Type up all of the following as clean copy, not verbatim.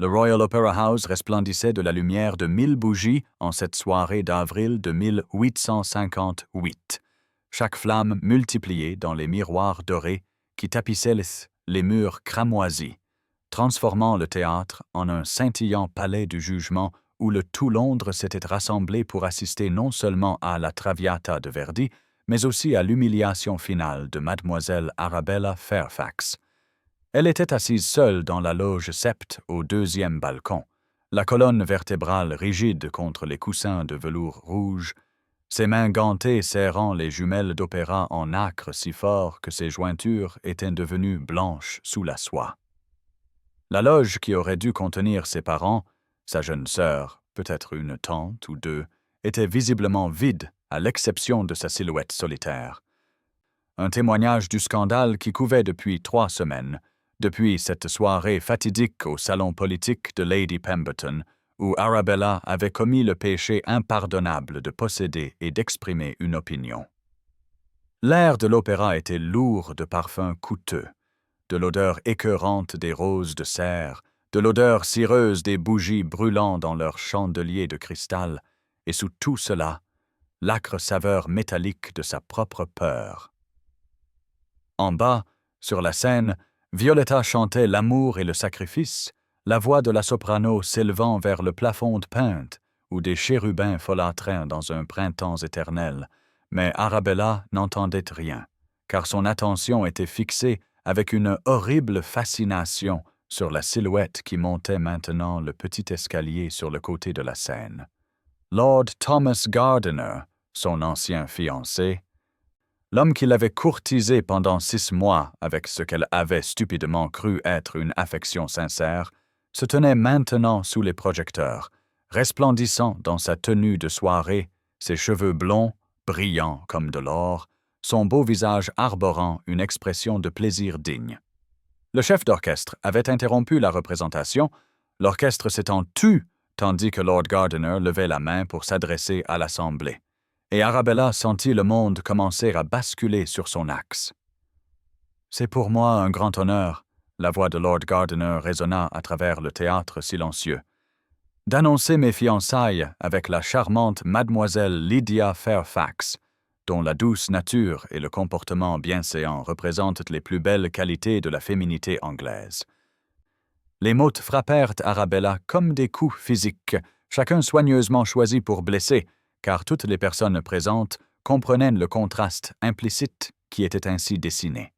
Le Royal Opera House resplendissait de la lumière de 1000 bougies en cette soirée d'avril de 1858, chaque flamme multipliée dans les miroirs dorés qui tapissaient les murs cramoisis, transformant le théâtre en un scintillant palais du jugement où le tout Londres s'était rassemblé pour assister non seulement à la Traviata de Verdi, mais aussi à l'humiliation finale de Mademoiselle Arabella Fairfax. Elle était assise seule dans la loge sept au deuxième balcon, la colonne vertébrale rigide contre les coussins de velours rouge, ses mains gantées serrant les jumelles d'opéra en nacre si fort que ses jointures étaient devenues blanches sous la soie. La loge qui aurait dû contenir ses parents, sa jeune sœur, peut-être une tante ou deux, était visiblement vide à l'exception de sa silhouette solitaire. Un témoignage du scandale qui couvait depuis 3 semaines, depuis cette soirée fatidique au salon politique de Lady Pemberton, où Arabella avait commis le péché impardonnable de posséder et d'exprimer une opinion. L'air de l'opéra était lourd de parfums coûteux, de l'odeur écœurante des roses de serre, de l'odeur cireuse des bougies brûlant dans leurs chandeliers de cristal, et sous tout cela, l'âcre saveur métallique de sa propre peur. En bas, sur la scène, Violetta chantait l'amour et le sacrifice, la voix de la soprano s'élevant vers le plafond de peinte, ou des chérubins folâtraient dans un printemps éternel, mais Arabella n'entendait rien, car son attention était fixée avec une horrible fascination sur la silhouette qui montait maintenant le petit escalier sur le côté de la scène. Lord Thomas Gardiner, son ancien fiancé, l'homme qui l'avait courtisée pendant 6 mois avec ce qu'elle avait stupidement cru être une affection sincère, se tenait maintenant sous les projecteurs, resplendissant dans sa tenue de soirée, ses cheveux blonds, brillants comme de l'or, son beau visage arborant une expression de plaisir digne. Le chef d'orchestre avait interrompu la représentation, l'orchestre s'étant tu tandis que Lord Gardiner levait la main pour s'adresser à l'assemblée. Et Arabella sentit le monde commencer à basculer sur son axe. « C'est pour moi un grand honneur », la voix de Lord Gardiner résonna à travers le théâtre silencieux, « d'annoncer mes fiançailles avec la charmante Mademoiselle Lydia Fairfax, dont la douce nature et le comportement bienséant représentent les plus belles qualités de la féminité anglaise. » Les mots frappèrent Arabella comme des coups physiques, chacun soigneusement choisi pour blesser, car toutes les personnes présentes comprenaient le contraste implicite qui était ainsi dessiné.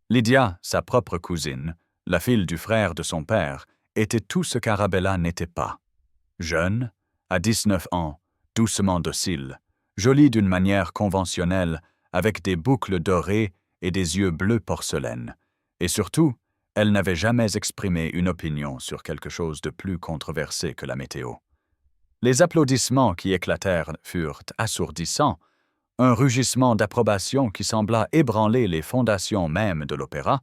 Lydia, sa propre cousine, la fille du frère de son père, était tout ce qu'Arabella n'était pas. Jeune, à 19 ans, doucement docile, jolie d'une manière conventionnelle, avec des boucles dorées et des yeux bleus porcelaine, et surtout, elle n'avait jamais exprimé une opinion sur quelque chose de plus controversé que la météo. Les applaudissements qui éclatèrent furent assourdissants, un rugissement d'approbation qui sembla ébranler les fondations mêmes de l'opéra,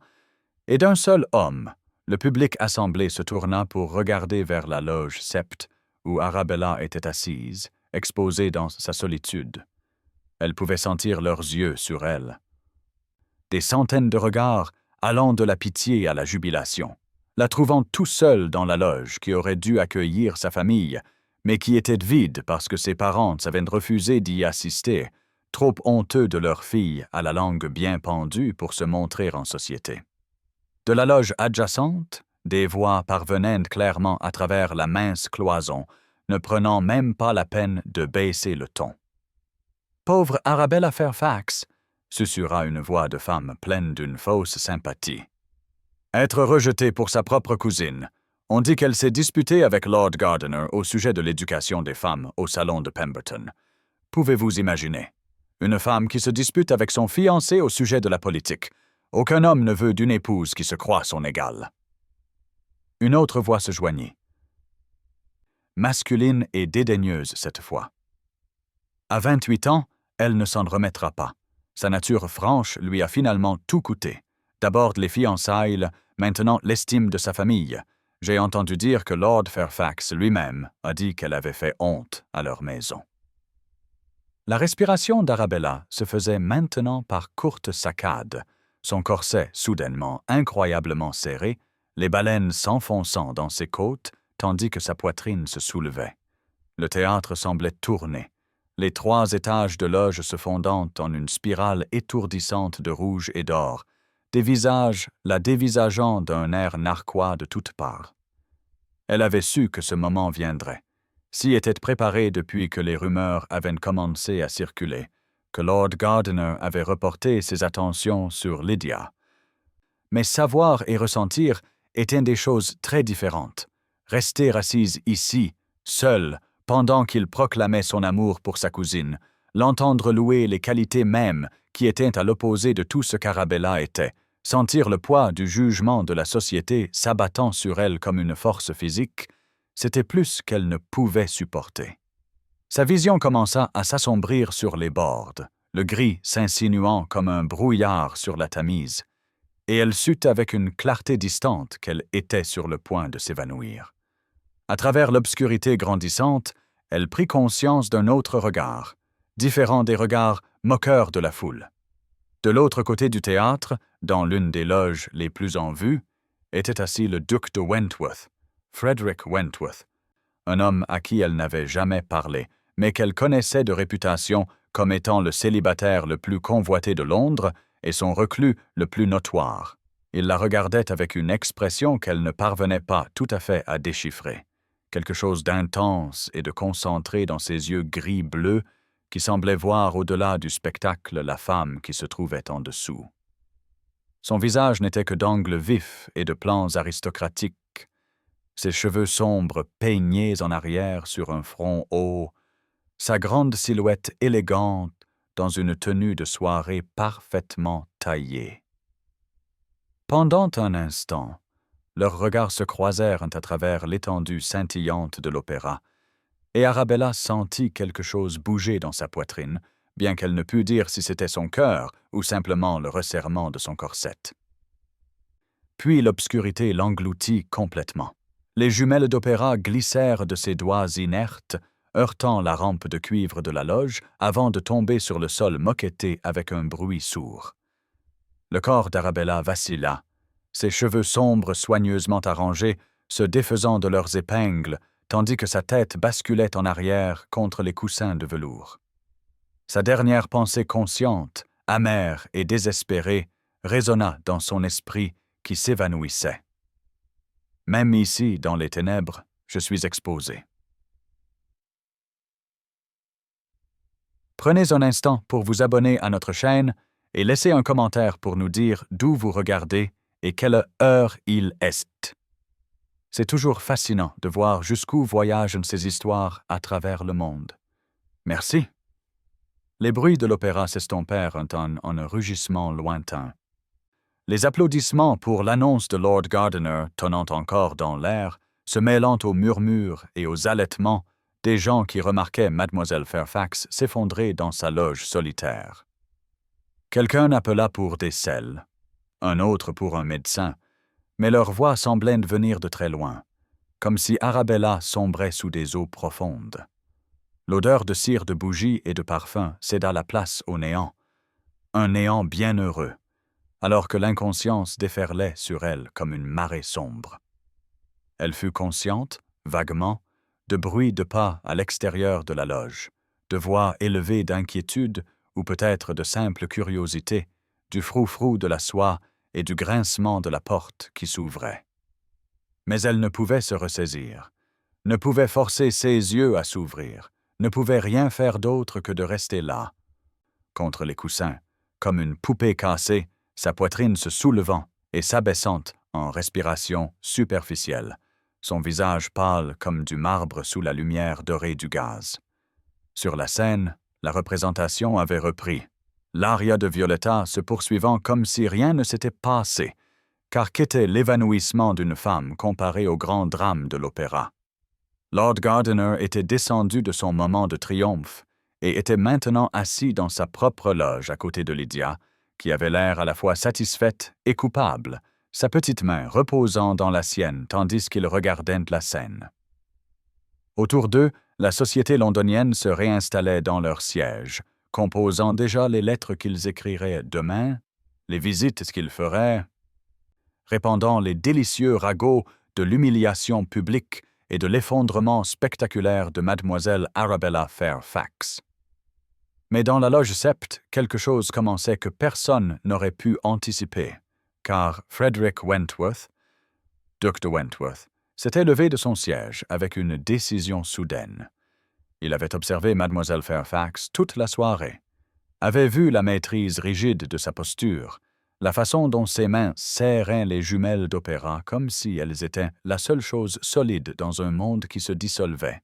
et d'un seul homme, le public assemblé se tourna pour regarder vers la loge sept, où Arabella était assise, exposée dans sa solitude. Elle pouvait sentir leurs yeux sur elle. Des centaines de regards allant de la pitié à la jubilation, la trouvant tout seule dans la loge qui aurait dû accueillir sa famille, mais qui était vide parce que ses parents avaient refusé d'y assister, trop honteux de leur fille à la langue bien pendue pour se montrer en société. De la loge adjacente, des voix parvenaient clairement à travers la mince cloison, ne prenant même pas la peine de baisser le ton. « Pauvre Arabella Fairfax !» susurra une voix de femme pleine d'une fausse sympathie. « Être rejetée pour sa propre cousine. On dit qu'elle s'est disputée avec Lord Gardiner au sujet de l'éducation des femmes au salon de Pemberton. Pouvez-vous imaginer? Une femme qui se dispute avec son fiancé au sujet de la politique. Aucun homme ne veut d'une épouse qui se croit son égale. » Une autre voix se joignit. Masculine et dédaigneuse cette fois. À 28 ans, elle ne s'en remettra pas. Sa nature franche lui a finalement tout coûté. D'abord les fiançailles, maintenant l'estime de sa famille. J'ai entendu dire que Lord Fairfax lui-même a dit qu'elle avait fait honte à leur maison. La respiration d'Arabella se faisait maintenant par courtes saccades, son corset soudainement incroyablement serré, les baleines s'enfonçant dans ses côtes tandis que sa poitrine se soulevait. Le théâtre semblait tourner, les 3 étages de loge se fondant en une spirale étourdissante de rouge et d'or, des visages la dévisageant d'un air narquois de toutes parts. Elle avait su que ce moment viendrait, s'y était préparée depuis que les rumeurs avaient commencé à circuler, que Lord Gardiner avait reporté ses attentions sur Lydia. Mais savoir et ressentir étaient des choses très différentes. Rester assise ici, seule, pendant qu'il proclamait son amour pour sa cousine, l'entendre louer les qualités mêmes qui étaient à l'opposé de tout ce qu'Arabella était, sentir le poids du jugement de la société s'abattant sur elle comme une force physique, c'était plus qu'elle ne pouvait supporter. Sa vision commença à s'assombrir sur les bords, le gris s'insinuant comme un brouillard sur la Tamise, et elle sut avec une clarté distante qu'elle était sur le point de s'évanouir. À travers l'obscurité grandissante, elle prit conscience d'un autre regard, différent des regards moqueurs de la foule. De l'autre côté du théâtre, dans l'une des loges les plus en vue, était assis le duc de Wentworth, Frederick Wentworth, un homme à qui elle n'avait jamais parlé, mais qu'elle connaissait de réputation comme étant le célibataire le plus convoité de Londres et son reclus le plus notoire. Il la regardait avec une expression qu'elle ne parvenait pas tout à fait à déchiffrer, quelque chose d'intense et de concentré dans ses yeux gris-bleus qui semblaient voir au-delà du spectacle la femme qui se trouvait en dessous. Son visage n'était que d'angles vifs et de plans aristocratiques, ses cheveux sombres peignés en arrière sur un front haut, sa grande silhouette élégante dans une tenue de soirée parfaitement taillée. Pendant un instant, leurs regards se croisèrent à travers l'étendue scintillante de l'opéra, et Arabella sentit quelque chose bouger dans sa poitrine, bien qu'elle ne pût dire si c'était son cœur ou simplement le resserrement de son corset. Puis l'obscurité l'engloutit complètement. Les jumelles d'opéra glissèrent de ses doigts inertes, heurtant la rampe de cuivre de la loge avant de tomber sur le sol moquetté avec un bruit sourd. Le corps d'Arabella vacilla, ses cheveux sombres soigneusement arrangés se défaisant de leurs épingles, tandis que sa tête basculait en arrière contre les coussins de velours. Sa dernière pensée consciente, amère et désespérée, résonna dans son esprit qui s'évanouissait. Même ici, dans les ténèbres, je suis exposé. Prenez un instant pour vous abonner à notre chaîne et laissez un commentaire pour nous dire d'où vous regardez et quelle heure il est. C'est toujours fascinant de voir jusqu'où voyagent ces histoires à travers le monde. Merci. Les bruits de l'opéra s'estompèrent en un rugissement lointain. Les applaudissements pour l'annonce de Lord Gardiner tonnant encore dans l'air, se mêlant aux murmures et aux halètements des gens qui remarquaient Mademoiselle Fairfax s'effondrer dans sa loge solitaire. Quelqu'un appela pour des selles, un autre pour un médecin, mais leurs voix semblaient venir de très loin, comme si Arabella sombrait sous des eaux profondes. L'odeur de cire de bougie et de parfum céda la place au néant, un néant bienheureux, alors que l'inconscience déferlait sur elle comme une marée sombre. Elle fut consciente, vaguement, de bruits de pas à l'extérieur de la loge, de voix élevées d'inquiétude ou peut-être de simple curiosité, du frou-frou de la soie et du grincement de la porte qui s'ouvrait. Mais elle ne pouvait se ressaisir, ne pouvait forcer ses yeux à s'ouvrir, ne pouvait rien faire d'autre que de rester là, contre les coussins, comme une poupée cassée, sa poitrine se soulevant et s'abaissant en respiration superficielle, son visage pâle comme du marbre sous la lumière dorée du gaz. Sur la scène, la représentation avait repris, l'aria de Violetta se poursuivant comme si rien ne s'était passé, car qu'était l'évanouissement d'une femme comparé au grand drame de l'opéra? Lord Gardiner était descendu de son moment de triomphe et était maintenant assis dans sa propre loge à côté de Lydia, qui avait l'air à la fois satisfaite et coupable, sa petite main reposant dans la sienne tandis qu'il regardait la scène. Autour d'eux, la société londonienne se réinstallait dans leur siège, composant déjà les lettres qu'ils écriraient demain, les visites qu'ils feraient. répandant les délicieux ragots de l'humiliation publique et de l'effondrement spectaculaire de mademoiselle Arabella Fairfax. Mais dans la loge Sept, quelque chose commençait que personne n'aurait pu anticiper, car Frederick Wentworth, duc de Wentworth, s'était levé de son siège avec une décision soudaine. Il avait observé mademoiselle Fairfax toute la soirée, avait vu la maîtrise rigide de sa posture, la façon dont ses mains serraient les jumelles d'opéra comme si elles étaient la seule chose solide dans un monde qui se dissolvait.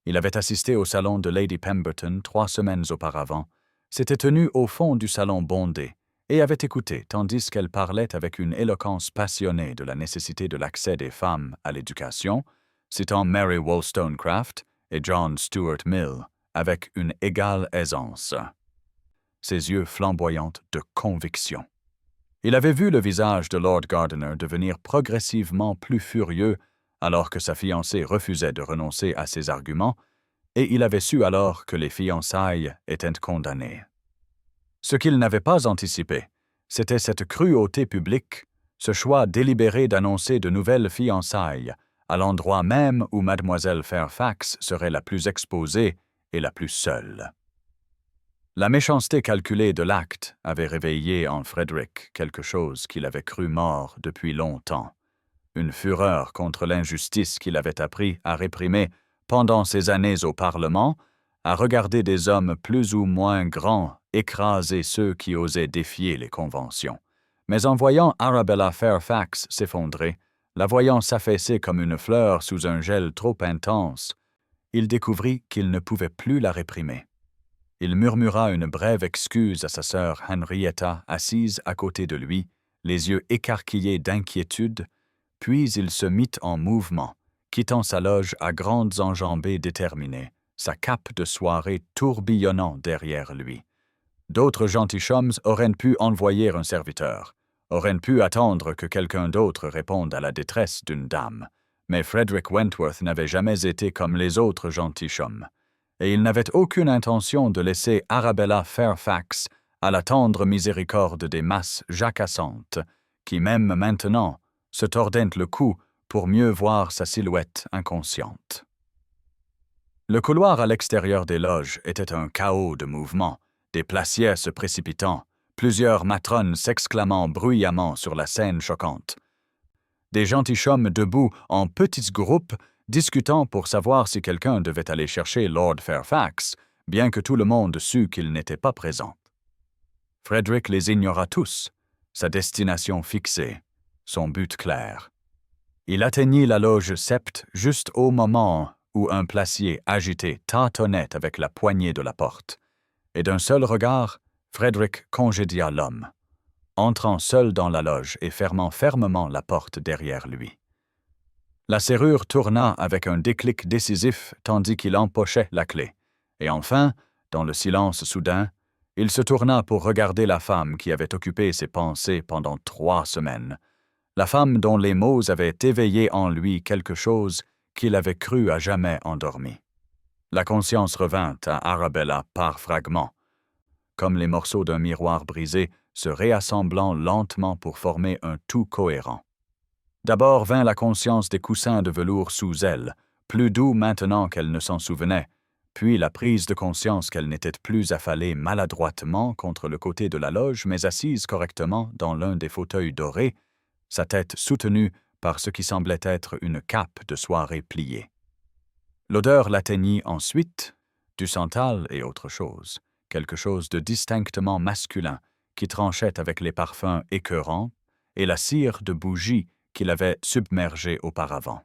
Il avait assisté au salon de Lady Pemberton 3 semaines auparavant, s'était tenu au fond du salon bondé et avait écouté tandis qu'elle parlait avec une éloquence passionnée de la nécessité de l'accès des femmes à l'éducation, citant Mary Wollstonecraft et John Stuart Mill avec une égale aisance. Ses yeux flamboyants de conviction. Il avait vu le visage de Lord Gardiner devenir progressivement plus furieux alors que sa fiancée refusait de renoncer à ses arguments, et il avait su alors que les fiançailles étaient condamnées. Ce qu'il n'avait pas anticipé, c'était cette cruauté publique, ce choix délibéré d'annoncer de nouvelles fiançailles à l'endroit même où mademoiselle Fairfax serait la plus exposée et la plus seule. La méchanceté calculée de l'acte avait réveillé en Frederick quelque chose qu'il avait cru mort depuis longtemps, une fureur contre l'injustice qu'il avait appris à réprimer pendant ses années au Parlement, à regarder des hommes plus ou moins grands écraser ceux qui osaient défier les conventions. Mais en voyant Arabella Fairfax s'effondrer, la voyant s'affaisser comme une fleur sous un gel trop intense, il découvrit qu'il ne pouvait plus la réprimer. Il murmura une brève excuse à sa sœur Henrietta, assise à côté de lui, les yeux écarquillés d'inquiétude, puis il se mit en mouvement, quittant sa loge à grandes enjambées déterminées, sa cape de soirée tourbillonnant derrière lui. D'autres gentilshommes auraient pu envoyer un serviteur, auraient pu attendre que quelqu'un d'autre réponde à la détresse d'une dame, mais Frederick Wentworth n'avait jamais été comme les autres gentilshommes, et il n'avait aucune intention de laisser Arabella Fairfax à la tendre miséricorde des masses jacassantes, qui même maintenant se tordaient le cou pour mieux voir sa silhouette inconsciente. Le couloir à l'extérieur des loges était un chaos de mouvements, des placiers se précipitant, plusieurs matrones s'exclamant bruyamment sur la scène choquante. Des gentilshommes debout en petits groupes discutant pour savoir si quelqu'un devait aller chercher Lord Fairfax, bien que tout le monde sût qu'il n'était pas présent. Frederick les ignora tous, sa destination fixée, son but clair. Il atteignit la loge Sept juste au moment où un placier agité tâtonnait avec la poignée de la porte, et d'un seul regard, Frederick congédia l'homme, entrant seul dans la loge et fermant fermement la porte derrière lui. La serrure tourna avec un déclic décisif tandis qu'il empochait la clé, et enfin, dans le silence soudain, il se tourna pour regarder la femme qui avait occupé ses pensées pendant 3 semaines, la femme dont les mots avaient éveillé en lui quelque chose qu'il avait cru à jamais endormi. La conscience revint à Arabella par fragments, comme les morceaux d'un miroir brisé se réassemblant lentement pour former un tout cohérent. D'abord vint la conscience des coussins de velours sous elle, plus doux maintenant qu'elle ne s'en souvenait, puis la prise de conscience qu'elle n'était plus affalée maladroitement contre le côté de la loge, mais assise correctement dans l'un des fauteuils dorés, sa tête soutenue par ce qui semblait être une cape de soirée pliée. L'odeur l'atteignit ensuite, du santal et autre chose, quelque chose de distinctement masculin qui tranchait avec les parfums écœurants et la cire de bougie qu'il avait submergé auparavant.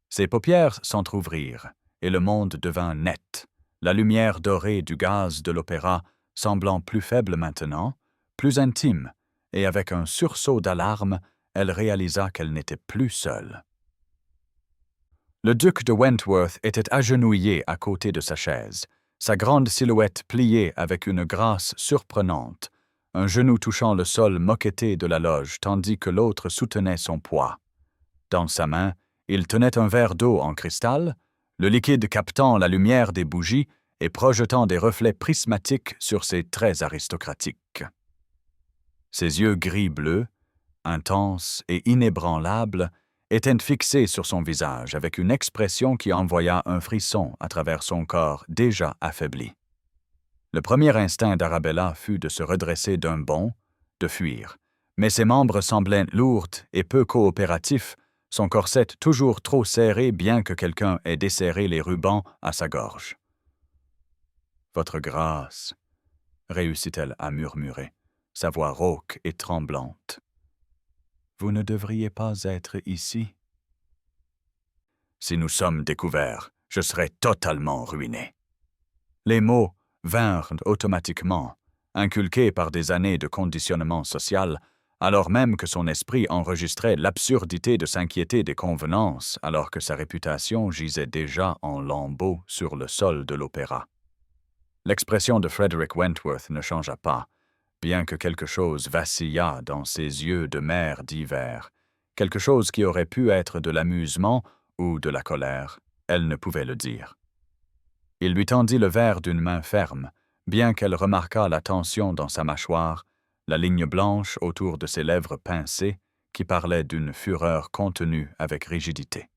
Ses paupières s'entr'ouvrirent, et le monde devint net, la lumière dorée du gaz de l'opéra semblant plus faible maintenant, plus intime, et avec un sursaut d'alarme, elle réalisa qu'elle n'était plus seule. Le duc de Wentworth était agenouillé à côté de sa chaise, sa grande silhouette pliée avec une grâce surprenante, un genou touchant le sol moquetté de la loge tandis que l'autre soutenait son poids. Dans sa main, il tenait un verre d'eau en cristal, le liquide captant la lumière des bougies et projetant des reflets prismatiques sur ses traits aristocratiques. Ses yeux gris-bleus, intense et inébranlable, était fixée sur son visage avec une expression qui envoya un frisson à travers son corps déjà affaibli. Le premier instinct d'Arabella fut de se redresser d'un bond, de fuir, mais ses membres semblaient lourds et peu coopératifs, son corset toujours trop serré bien que quelqu'un ait desserré les rubans à sa gorge. « Votre grâce », réussit-elle à murmurer, sa voix rauque et tremblante. « Vous ne devriez pas être ici. » « Si nous sommes découverts, je serai totalement ruiné. » Les mots vinrent automatiquement, inculqués par des années de conditionnement social, alors même que son esprit enregistrait l'absurdité de s'inquiéter des convenances alors que sa réputation gisait déjà en lambeaux sur le sol de l'opéra. L'expression de Frederick Wentworth ne changea pas, bien que quelque chose vacillât dans ses yeux de mer d'hiver, quelque chose qui aurait pu être de l'amusement ou de la colère, elle ne pouvait le dire. Il lui tendit le verre d'une main ferme, bien qu'elle remarquât la tension dans sa mâchoire, la ligne blanche autour de ses lèvres pincées, qui parlait d'une fureur contenue avec rigidité.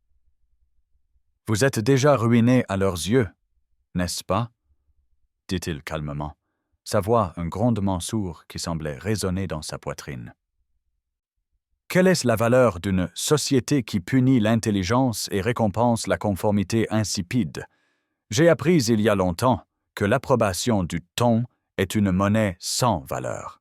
« Vous êtes déjà ruiné à leurs yeux, n'est-ce pas ?» dit-il calmement, sa voix un grondement sourd qui semblait résonner dans sa poitrine. Quelle est la valeur d'une société qui punit l'intelligence et récompense la conformité insipide? J'ai appris il y a longtemps que l'approbation du ton est une monnaie sans valeur.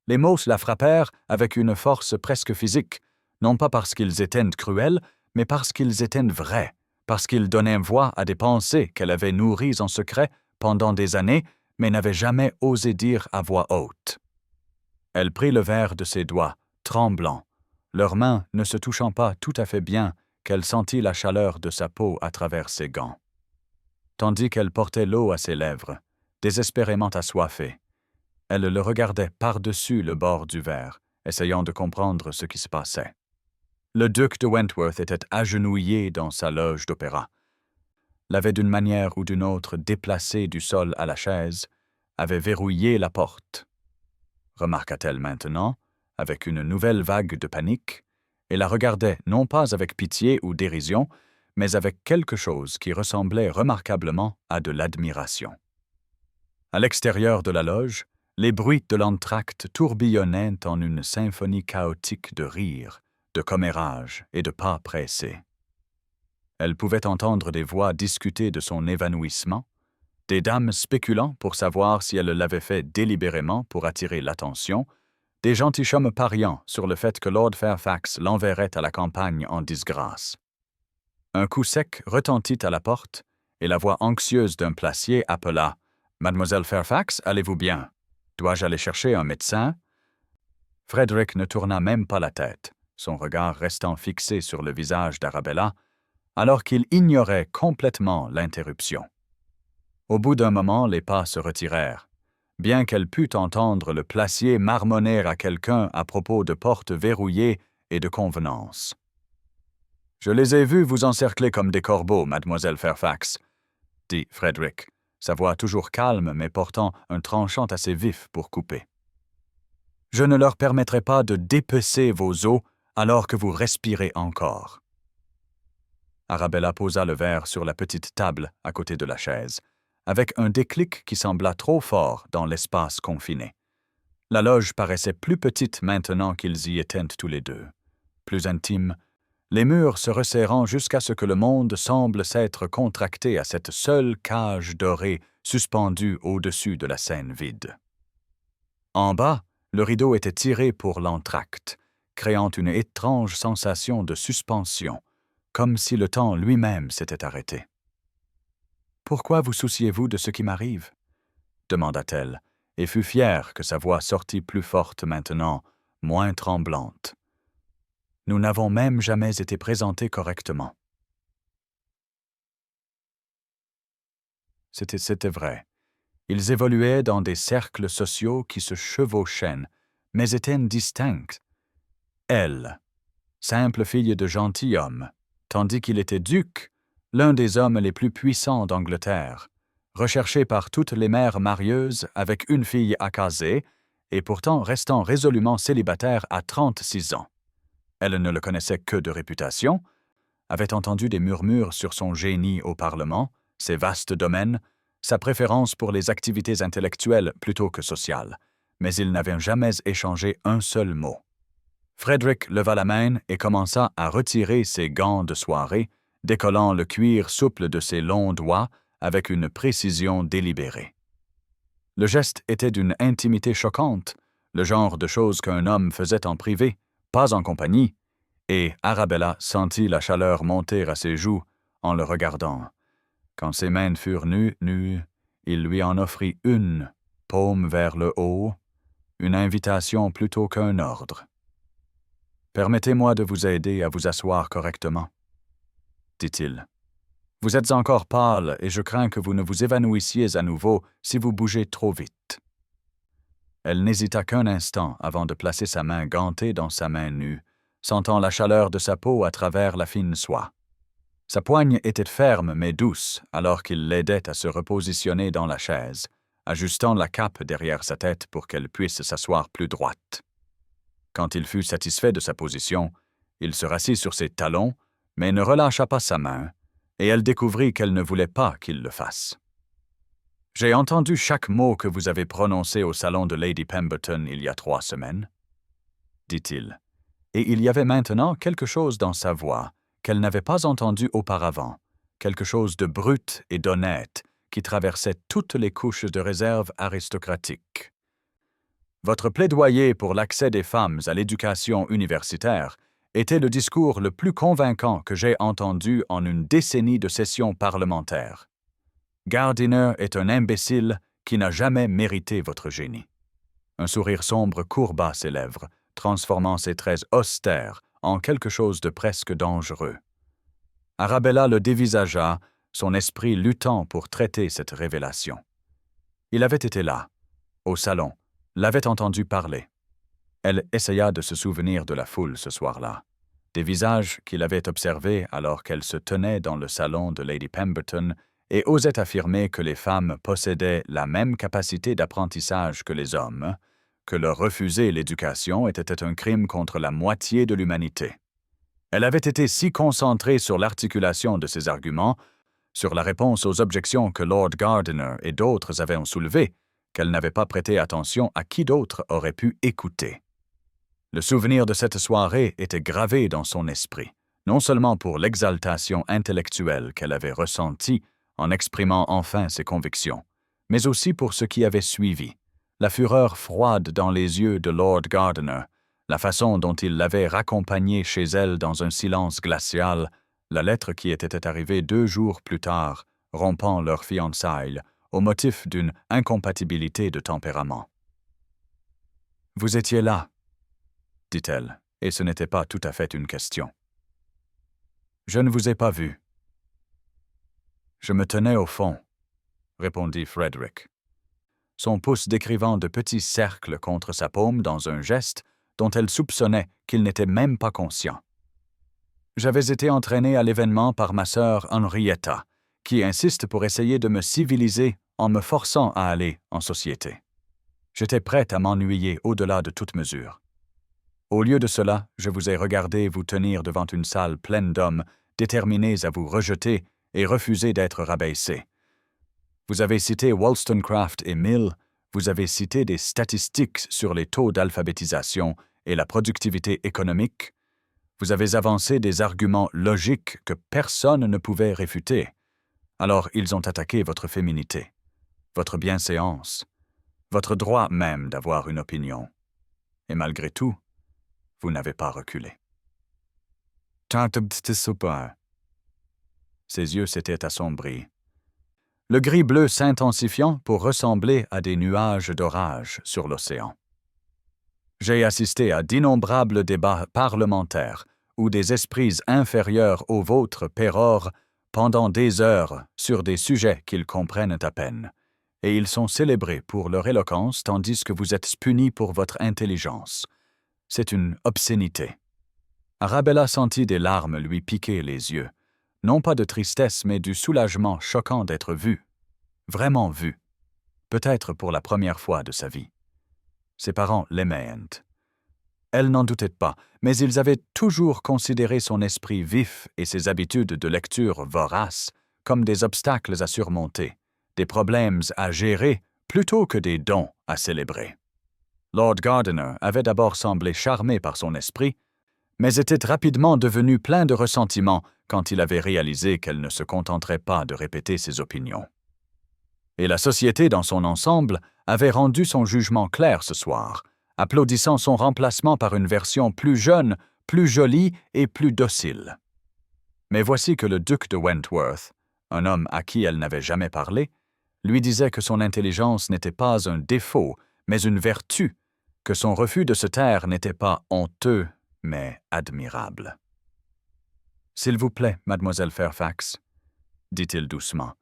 Les mots la frappèrent avec une force presque physique, non pas parce qu'ils étaient cruels, mais parce qu'ils étaient vrais, parce qu'ils donnaient voix à des pensées qu'elle avait nourries en secret pendant des années, mais n'avait jamais osé dire à voix haute. Elle prit le verre de ses doigts, tremblant, leurs mains ne se touchant pas tout à fait bien, qu'elle sentit la chaleur de sa peau à travers ses gants. Tandis qu'elle portait l'eau à ses lèvres, désespérément assoiffée, elle le regardait par-dessus le bord du verre, essayant de comprendre ce qui se passait. Le duc de Wentworth était agenouillé dans sa loge d'opéra, l'avait d'une manière ou d'une autre déplacé du sol à la chaise, avait verrouillé la porte. Remarqua-t-elle maintenant, avec une nouvelle vague de panique, et la regardait non pas avec pitié ou dérision, mais avec quelque chose qui ressemblait remarquablement à de l'admiration. À l'extérieur de la loge, les bruits de l'entracte tourbillonnaient en une symphonie chaotique de rires, de commérages et de pas pressés. Elle pouvait entendre des voix discuter de son évanouissement, des dames spéculant pour savoir si elle l'avait fait délibérément pour attirer l'attention, des gentilshommes pariant sur le fait que Lord Fairfax l'enverrait à la campagne en disgrâce. Un coup sec retentit à la porte, et la voix anxieuse d'un placier appela « Mademoiselle Fairfax, allez-vous bien? Dois-je aller chercher un médecin ?» Frederick ne tourna même pas la tête, son regard restant fixé sur le visage d'Arabella, alors qu'il ignorait complètement l'interruption. Au bout d'un moment, les pas se retirèrent, bien qu'elle pût entendre le placier marmonner à quelqu'un à propos de portes verrouillées et de convenances. « Je les ai vus vous encercler comme des corbeaux, mademoiselle Fairfax, » dit Frederick, sa voix toujours calme mais portant un tranchant assez vif pour couper. « Je ne leur permettrai pas de dépecer vos os alors que vous respirez encore. » Arabella posa le verre sur la petite table à côté de la chaise, avec un déclic qui sembla trop fort dans l'espace confiné. La loge paraissait plus petite maintenant qu'ils y étaient tous les deux, plus intime, les murs se resserrant jusqu'à ce que le monde semble s'être contracté à cette seule cage dorée suspendue au-dessus de la scène vide. En bas, le rideau était tiré pour l'entracte, créant une étrange sensation de suspension, comme si le temps lui-même s'était arrêté. « Pourquoi vous souciez-vous de ce qui m'arrive ?» demanda-t-elle, et fut fière que sa voix sortît plus forte maintenant, moins tremblante. « Nous n'avons même jamais été présentés correctement. » C'était vrai. Ils évoluaient dans des cercles sociaux qui se chevauchaient, mais étaient distincts. Elle, simple fille de gentilhomme, tandis qu'il était duc, l'un des hommes les plus puissants d'Angleterre, recherché par toutes les mères marieuses avec une fille à caser et pourtant restant résolument célibataire à 36 ans. Elle ne le connaissait que de réputation, avait entendu des murmures sur son génie au Parlement, ses vastes domaines, sa préférence pour les activités intellectuelles plutôt que sociales, mais ils n'avaient jamais échangé un seul mot. Frederick leva la main et commença à retirer ses gants de soirée, décollant le cuir souple de ses longs doigts avec une précision délibérée. Le geste était d'une intimité choquante, le genre de choses qu'un homme faisait en privé, pas en compagnie, et Arabella sentit la chaleur monter à ses joues en le regardant. Quand ses mains furent nues, il lui en offrit une, paume vers le haut, une invitation plutôt qu'un ordre. « Permettez-moi de vous aider à vous asseoir correctement, » dit-il. « Vous êtes encore pâle et je crains que vous ne vous évanouissiez à nouveau si vous bougez trop vite. » Elle n'hésita qu'un instant avant de placer sa main gantée dans sa main nue, sentant la chaleur de sa peau à travers la fine soie. Sa poigne était ferme mais douce alors qu'il l'aidait à se repositionner dans la chaise, ajustant la cape derrière sa tête pour qu'elle puisse s'asseoir plus droite. Quand il fut satisfait de sa position, il se rassit sur ses talons, mais ne relâcha pas sa main, et elle découvrit qu'elle ne voulait pas qu'il le fasse. « J'ai entendu chaque mot que vous avez prononcé au salon de Lady Pemberton il y a 3 semaines, » dit-il, et il y avait maintenant quelque chose dans sa voix qu'elle n'avait pas entendu auparavant, quelque chose de brut et d'honnête qui traversait toutes les couches de réserve aristocratique. Votre plaidoyer pour l'accès des femmes à l'éducation universitaire était le discours le plus convaincant que j'ai entendu en une décennie de sessions parlementaires. Gardiner est un imbécile qui n'a jamais mérité votre génie. Un sourire sombre courba ses lèvres, transformant ses traits austères en quelque chose de presque dangereux. Arabella le dévisagea, son esprit luttant pour traiter cette révélation. Il avait été là, au salon, l'avait entendu parler. Elle essaya de se souvenir de la foule ce soir-là, des visages qu'il avait observés alors qu'elle se tenait dans le salon de Lady Pemberton et osait affirmer que les femmes possédaient la même capacité d'apprentissage que les hommes, que leur refuser l'éducation était un crime contre la moitié de l'humanité. Elle avait été si concentrée sur l'articulation de ses arguments, sur la réponse aux objections que Lord Gardiner et d'autres avaient soulevées, qu'elle n'avait pas prêté attention à qui d'autre aurait pu écouter. Le souvenir de cette soirée était gravé dans son esprit, non seulement pour l'exaltation intellectuelle qu'elle avait ressentie en exprimant enfin ses convictions, mais aussi pour ce qui avait suivi, la fureur froide dans les yeux de Lord Gardiner, la façon dont il l'avait raccompagnée chez elle dans un silence glacial, la lettre qui était arrivée 2 jours plus tard, rompant leur fiançailles, au motif d'une incompatibilité de tempérament. « Vous étiez là, » dit-elle, et ce n'était pas tout à fait une question. « Je ne vous ai pas vu. »« Je me tenais au fond, » répondit Frederick, son pouce décrivant de petits cercles contre sa paume dans un geste dont elle soupçonnait qu'il n'était même pas conscient. J'avais été entraîné à l'événement par ma sœur Henrietta, qui insiste pour essayer de me civiliser en me forçant à aller en société. J'étais prête à m'ennuyer au-delà de toute mesure. Au lieu de cela, je vous ai regardé vous tenir devant une salle pleine d'hommes, déterminés à vous rejeter et refuser d'être rabaissés. Vous avez cité Wollstonecraft et Mill, vous avez cité des statistiques sur les taux d'alphabétisation et la productivité économique. Vous avez avancé des arguments logiques que personne ne pouvait réfuter. Alors ils ont attaqué votre féminité, votre bienséance, votre droit même d'avoir une opinion. Et malgré tout, vous n'avez pas reculé. Ses yeux s'étaient assombris, le gris-bleu s'intensifiant pour ressembler à des nuages d'orage sur l'océan. J'ai assisté à d'innombrables débats parlementaires où des esprits inférieurs aux vôtres pérorent pendant des heures sur des sujets qu'ils comprennent à peine, et ils sont célébrés pour leur éloquence tandis que vous êtes punis pour votre intelligence. C'est une obscénité. Arabella sentit des larmes lui piquer les yeux, non pas de tristesse mais du soulagement choquant d'être vue, vraiment vue, peut-être pour la première fois de sa vie. Ses parents l'aimaient. Elle n'en doutait pas, mais ils avaient toujours considéré son esprit vif et ses habitudes de lecture voraces comme des obstacles à surmonter, des problèmes à gérer plutôt que des dons à célébrer. Lord Gardiner avait d'abord semblé charmé par son esprit, mais était rapidement devenu plein de ressentiment quand il avait réalisé qu'elle ne se contenterait pas de répéter ses opinions. Et la société dans son ensemble avait rendu son jugement clair ce soir, applaudissant son remplacement par une version plus jeune, plus jolie et plus docile. Mais voici que le duc de Wentworth, un homme à qui elle n'avait jamais parlé, lui disait que son intelligence n'était pas un défaut, mais une vertu, que son refus de se taire n'était pas honteux, mais admirable. « S'il vous plaît, mademoiselle Fairfax, » dit-il doucement,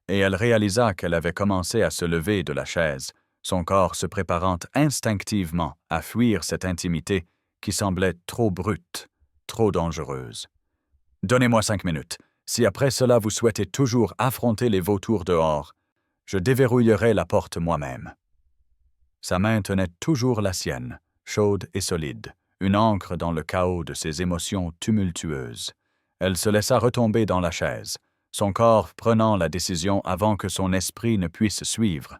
et elle réalisa qu'elle avait commencé à se lever de la chaise, son corps se préparant instinctivement à fuir cette intimité qui semblait trop brute, trop dangereuse. « Donnez-moi 5 minutes. Si après cela vous souhaitez toujours affronter les vautours dehors, je déverrouillerai la porte moi-même. » Sa main tenait toujours la sienne, chaude et solide, une ancre dans le chaos de ses émotions tumultueuses. Elle se laissa retomber dans la chaise, son corps prenant la décision avant que son esprit ne puisse suivre,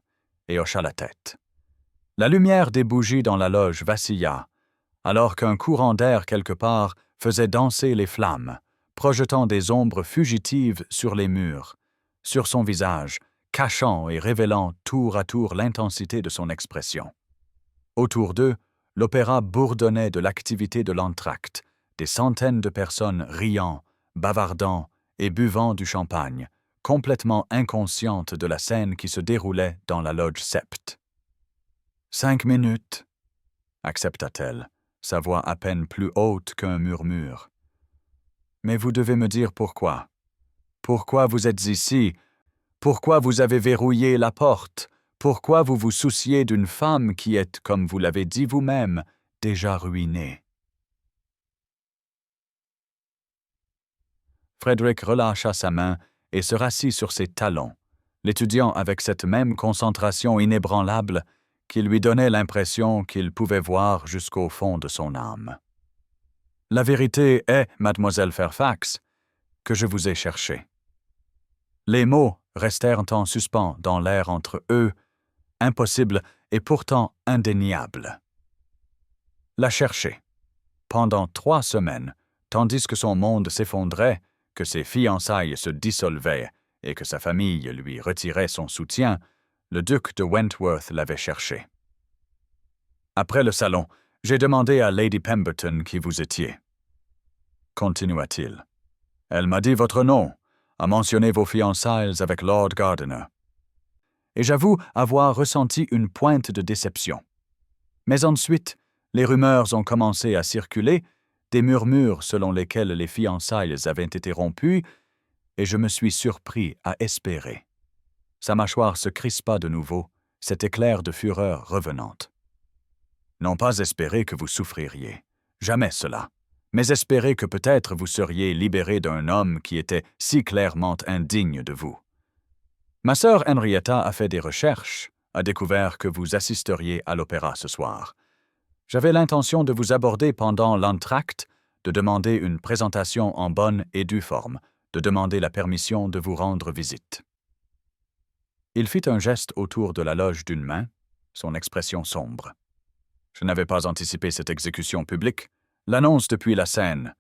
et hocha la tête. La lumière des bougies dans la loge vacilla, alors qu'un courant d'air quelque part faisait danser les flammes, projetant des ombres fugitives sur les murs, sur son visage, cachant et révélant tour à tour l'intensité de son expression. Autour d'eux, l'opéra bourdonnait de l'activité de l'entracte, des centaines de personnes riant, bavardant et buvant du champagne, complètement inconscientes de la scène qui se déroulait dans la loge Sept. « 5 minutes, » accepta-t-elle, sa voix à peine plus haute qu'un murmure. « Mais vous devez me dire pourquoi. Pourquoi vous êtes ici? Pourquoi vous avez verrouillé la porte? Pourquoi vous vous souciez d'une femme qui est, comme vous l'avez dit vous-même, déjà ruinée? » Frederick relâcha sa main et se rassit sur ses talons, l'étudiant avec cette même concentration inébranlable qui lui donnait l'impression qu'il pouvait voir jusqu'au fond de son âme. « La vérité est, mademoiselle Fairfax, que je vous ai cherché. » Les mots restèrent en suspens dans l'air entre eux, impossible et pourtant indéniable. La chercher. Pendant 3 semaines, tandis que son monde s'effondrait, que ses fiançailles se dissolvaient et que sa famille lui retirait son soutien, le duc de Wentworth l'avait cherché. Après le salon, j'ai demandé à Lady Pemberton qui vous étiez. Continua-t-il. Elle m'a dit votre nom, a mentionné vos fiançailles avec Lord Gardiner. Et j'avoue avoir ressenti une pointe de déception. Mais ensuite, les rumeurs ont commencé à circuler, des murmures selon lesquels les fiançailles avaient été rompues, et je me suis surpris à espérer. Sa mâchoire se crispa de nouveau, cet éclair de fureur revenante. Non pas espérer que vous souffririez, jamais cela, mais espérer que peut-être vous seriez libéré d'un homme qui était si clairement indigne de vous. Ma sœur Henrietta a fait des recherches, a découvert que vous assisteriez à l'opéra ce soir. J'avais l'intention de vous aborder pendant l'entracte, de demander une présentation en bonne et due forme, de demander la permission de vous rendre visite. Il fit un geste autour de la loge d'une main, son expression sombre. Je n'avais pas anticipé cette exécution publique, l'annonce depuis la scène,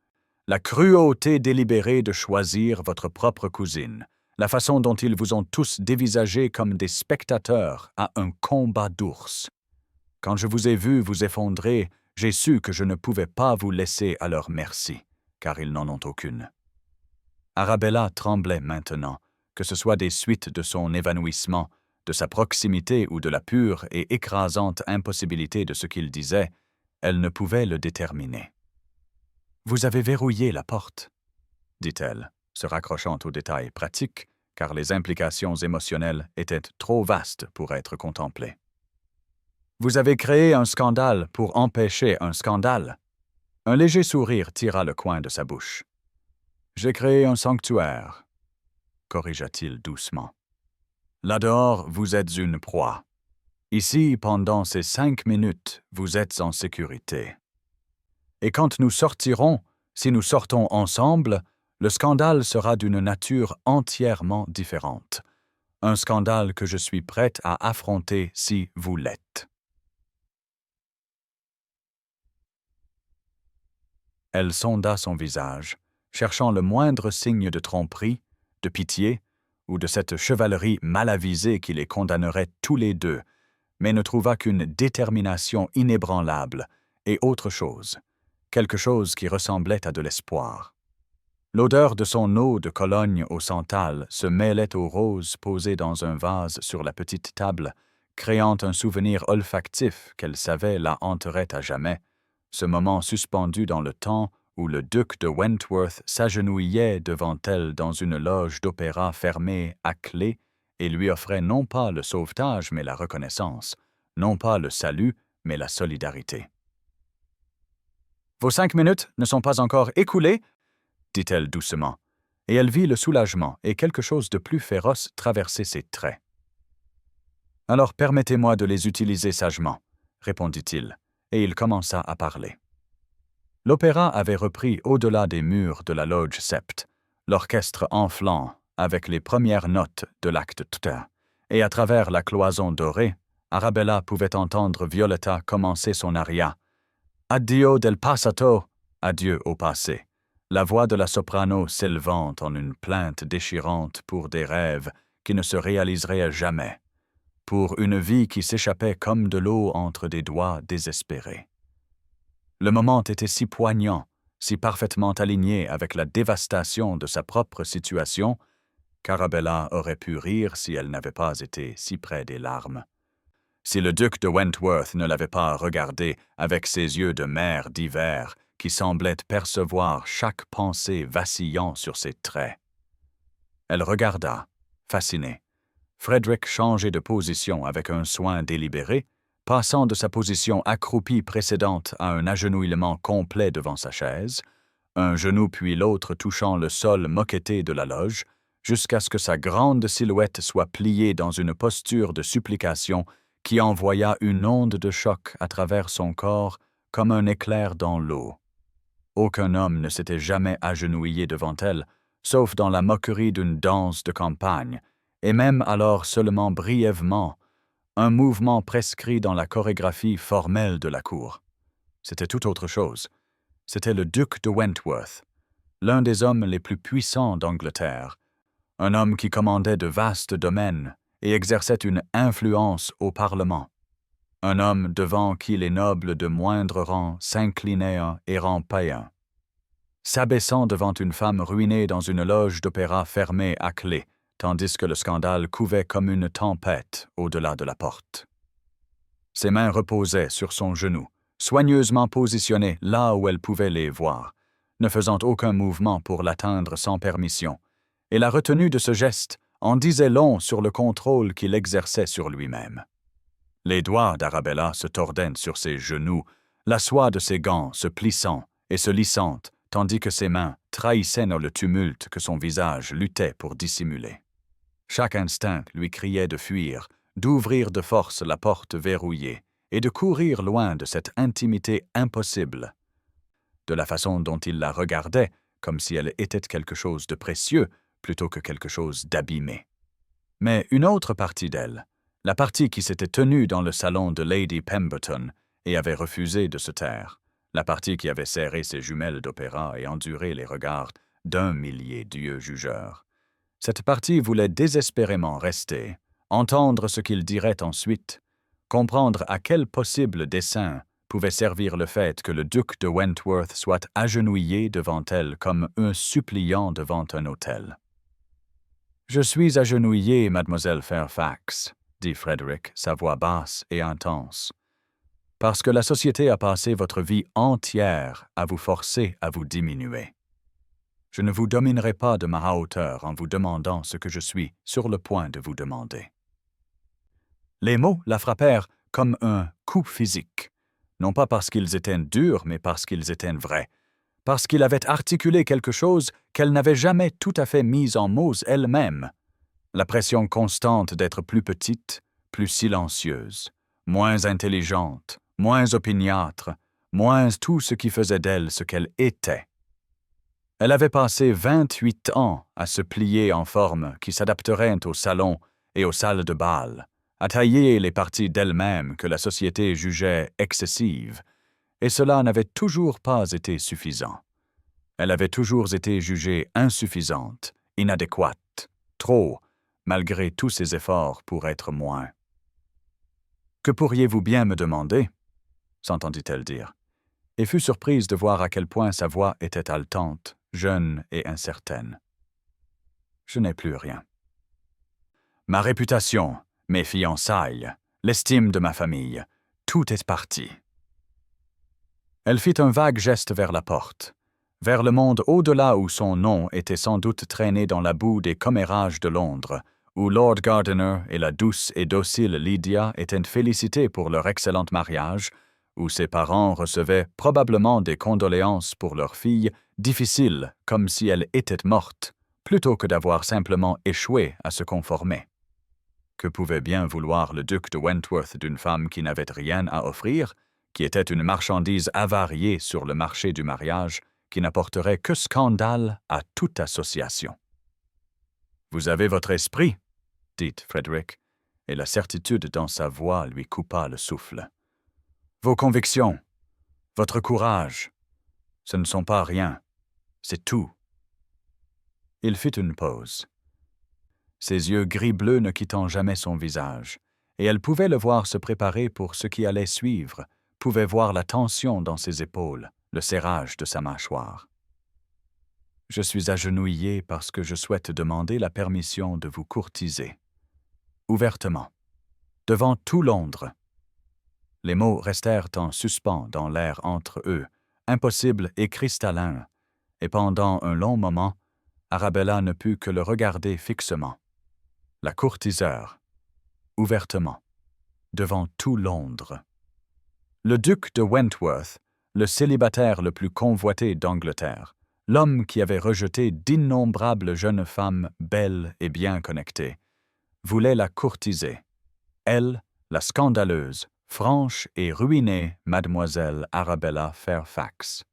la cruauté délibérée de choisir votre propre cousine, la façon dont ils vous ont tous dévisagé comme des spectateurs à un combat d'ours. Quand je vous ai vu vous effondrer, j'ai su que je ne pouvais pas vous laisser à leur merci, car ils n'en ont aucune. Arabella tremblait maintenant, que ce soit des suites de son évanouissement, de sa proximité ou de la pure et écrasante impossibilité de ce qu'il disait, elle ne pouvait le déterminer. « Vous avez verrouillé la porte, » dit-elle, se raccrochant aux détails pratiques, car les implications émotionnelles étaient trop vastes pour être contemplées. « Vous avez créé un scandale pour empêcher un scandale. » Un léger sourire tira le coin de sa bouche. « J'ai créé un sanctuaire, » corrigea-t-il doucement. « Là dehors, vous êtes une proie. Ici, pendant ces 5 minutes, vous êtes en sécurité. Et quand nous sortirons, si nous sortons ensemble, le scandale sera d'une nature entièrement différente. Un scandale que je suis prête à affronter si vous l'êtes. » Elle sonda son visage, cherchant le moindre signe de tromperie, de pitié, ou de cette chevalerie mal avisée qui les condamnerait tous les deux, mais ne trouva qu'une détermination inébranlable et autre chose, quelque chose qui ressemblait à de l'espoir. L'odeur de son eau de Cologne au santal se mêlait aux roses posées dans un vase sur la petite table, créant un souvenir olfactif qu'elle savait la hanterait à jamais, ce moment suspendu dans le temps où le duc de Wentworth s'agenouillait devant elle dans une loge d'opéra fermée à clé et lui offrait non pas le sauvetage mais la reconnaissance, non pas le salut mais la solidarité. « Vos 5 minutes ne sont pas encore écoulées ?» dit-elle doucement, et elle vit le soulagement et quelque chose de plus féroce traverser ses traits. « Alors permettez-moi de les utiliser sagement, » répondit-il, et il commença à parler. L'opéra avait repris au-delà des murs de la loge Sept, l'orchestre enflant avec les premières notes de l'acte II, et à travers la cloison dorée, Arabella pouvait entendre Violetta commencer son aria « Addio del passato » adieu au passé, la voix de la soprano s'élevant en une plainte déchirante pour des rêves qui ne se réaliseraient jamais, pour une vie qui s'échappait comme de l'eau entre des doigts désespérés. Le moment était si poignant, si parfaitement aligné avec la dévastation de sa propre situation, qu'Arabella aurait pu rire si elle n'avait pas été si près des larmes. Si le duc de Wentworth ne l'avait pas regardé avec ses yeux de mer d'hiver qui semblaient percevoir chaque pensée vacillant sur ses traits. Elle regarda, fascinée, Frederick changer de position avec un soin délibéré, passant de sa position accroupie précédente à un agenouillement complet devant sa chaise, un genou puis l'autre touchant le sol moquetté de la loge, jusqu'à ce que sa grande silhouette soit pliée dans une posture de supplication qui envoya une onde de choc à travers son corps comme un éclair dans l'eau. Aucun homme ne s'était jamais agenouillé devant elle, sauf dans la moquerie d'une danse de campagne, et même alors seulement brièvement, un mouvement prescrit dans la chorégraphie formelle de la cour. C'était tout autre chose. C'était le duc de Wentworth, l'un des hommes les plus puissants d'Angleterre, un homme qui commandait de vastes domaines et exerçait une influence au Parlement, un homme devant qui les nobles de moindre rang s'inclinaient et rampaient, s'abaissant devant une femme ruinée dans une loge d'opéra fermée à clé, tandis que le scandale couvait comme une tempête au-delà de la porte. Ses mains reposaient sur son genou, soigneusement positionnées là où elle pouvait les voir, ne faisant aucun mouvement pour l'atteindre sans permission, et la retenue de ce geste en disait long sur le contrôle qu'il exerçait sur lui-même. Les doigts d'Arabella se tordaient sur ses genoux, la soie de ses gants se plissant et se lissant, tandis que ses mains trahissaient dans le tumulte que son visage luttait pour dissimuler. Chaque instinct lui criait de fuir, d'ouvrir de force la porte verrouillée et de courir loin de cette intimité impossible. De la façon dont il la regardait, comme si elle était quelque chose de précieux plutôt que quelque chose d'abîmé. Mais une autre partie d'elle, la partie qui s'était tenue dans le salon de Lady Pemberton et avait refusé de se taire, la partie qui avait serré ses jumelles d'opéra et enduré les regards d'1 millier d'yeux jugeurs. Cette partie voulait désespérément rester, entendre ce qu'il dirait ensuite, comprendre à quel possible dessein pouvait servir le fait que le duc de Wentworth soit agenouillé devant elle comme un suppliant devant un autel. « Je suis agenouillé, mademoiselle Fairfax, » dit Frederick, sa voix basse et intense, « parce que la société a passé votre vie entière à vous forcer à vous diminuer. Je ne vous dominerai pas de ma hauteur en vous demandant ce que je suis sur le point de vous demander. » Les mots la frappèrent comme un coup physique, non pas parce qu'ils étaient durs, mais parce qu'ils étaient vrais, parce qu'il avait articulé quelque chose qu'elle n'avait jamais tout à fait mis en mots elle-même, la pression constante d'être plus petite, plus silencieuse, moins intelligente, moins opiniâtre, moins tout ce qui faisait d'elle ce qu'elle était. Elle avait passé 28 ans à se plier en forme qui s'adapteraient au salon et aux salles de bal, à tailler les parties d'elle-même que la société jugeait excessives, et cela n'avait toujours pas été suffisant. Elle avait toujours été jugée insuffisante, inadéquate, trop, malgré tous ses efforts pour être moins. « Que pourriez-vous bien me demander ?» s'entendit-elle dire, et fut surprise de voir à quel point sa voix était haletante, jeune et incertaine. « Je n'ai plus rien. Ma réputation, mes fiançailles, l'estime de ma famille, tout est parti. » Elle fit un vague geste vers la porte, vers le monde au-delà où son nom était sans doute traîné dans la boue des commérages de Londres, où Lord Gardiner et la douce et docile Lydia étaient félicités pour leur excellent mariage, où ses parents recevaient probablement des condoléances pour leur fille, difficiles comme si elle était morte, plutôt que d'avoir simplement échoué à se conformer. Que pouvait bien vouloir le duc de Wentworth d'une femme qui n'avait rien à offrir, qui était une marchandise avariée sur le marché du mariage, qui n'apporterait que scandale à toute association. « Vous avez votre esprit, » dit Frederick, et la certitude dans sa voix lui coupa le souffle. « Vos convictions, votre courage, ce ne sont pas rien, c'est tout. » Il fit une pause. Ses yeux gris-bleu ne quittant jamais son visage, et elle pouvait le voir se préparer pour ce qui allait suivre, pouvait voir la tension dans ses épaules, le serrage de sa mâchoire. « Je suis agenouillé parce que je souhaite demander la permission de vous courtiser. Ouvertement. Devant tout Londres. » Les mots restèrent en suspens dans l'air entre eux, impossibles et cristallins, et pendant un long moment, Arabella ne put que le regarder fixement. La courtiseur. Ouvertement. Devant tout Londres. Le duc de Wentworth, le célibataire le plus convoité d'Angleterre, l'homme qui avait rejeté d'innombrables jeunes femmes belles et bien connectées, voulait la courtiser. Elle, la scandaleuse, franche et ruinée mademoiselle Arabella Fairfax.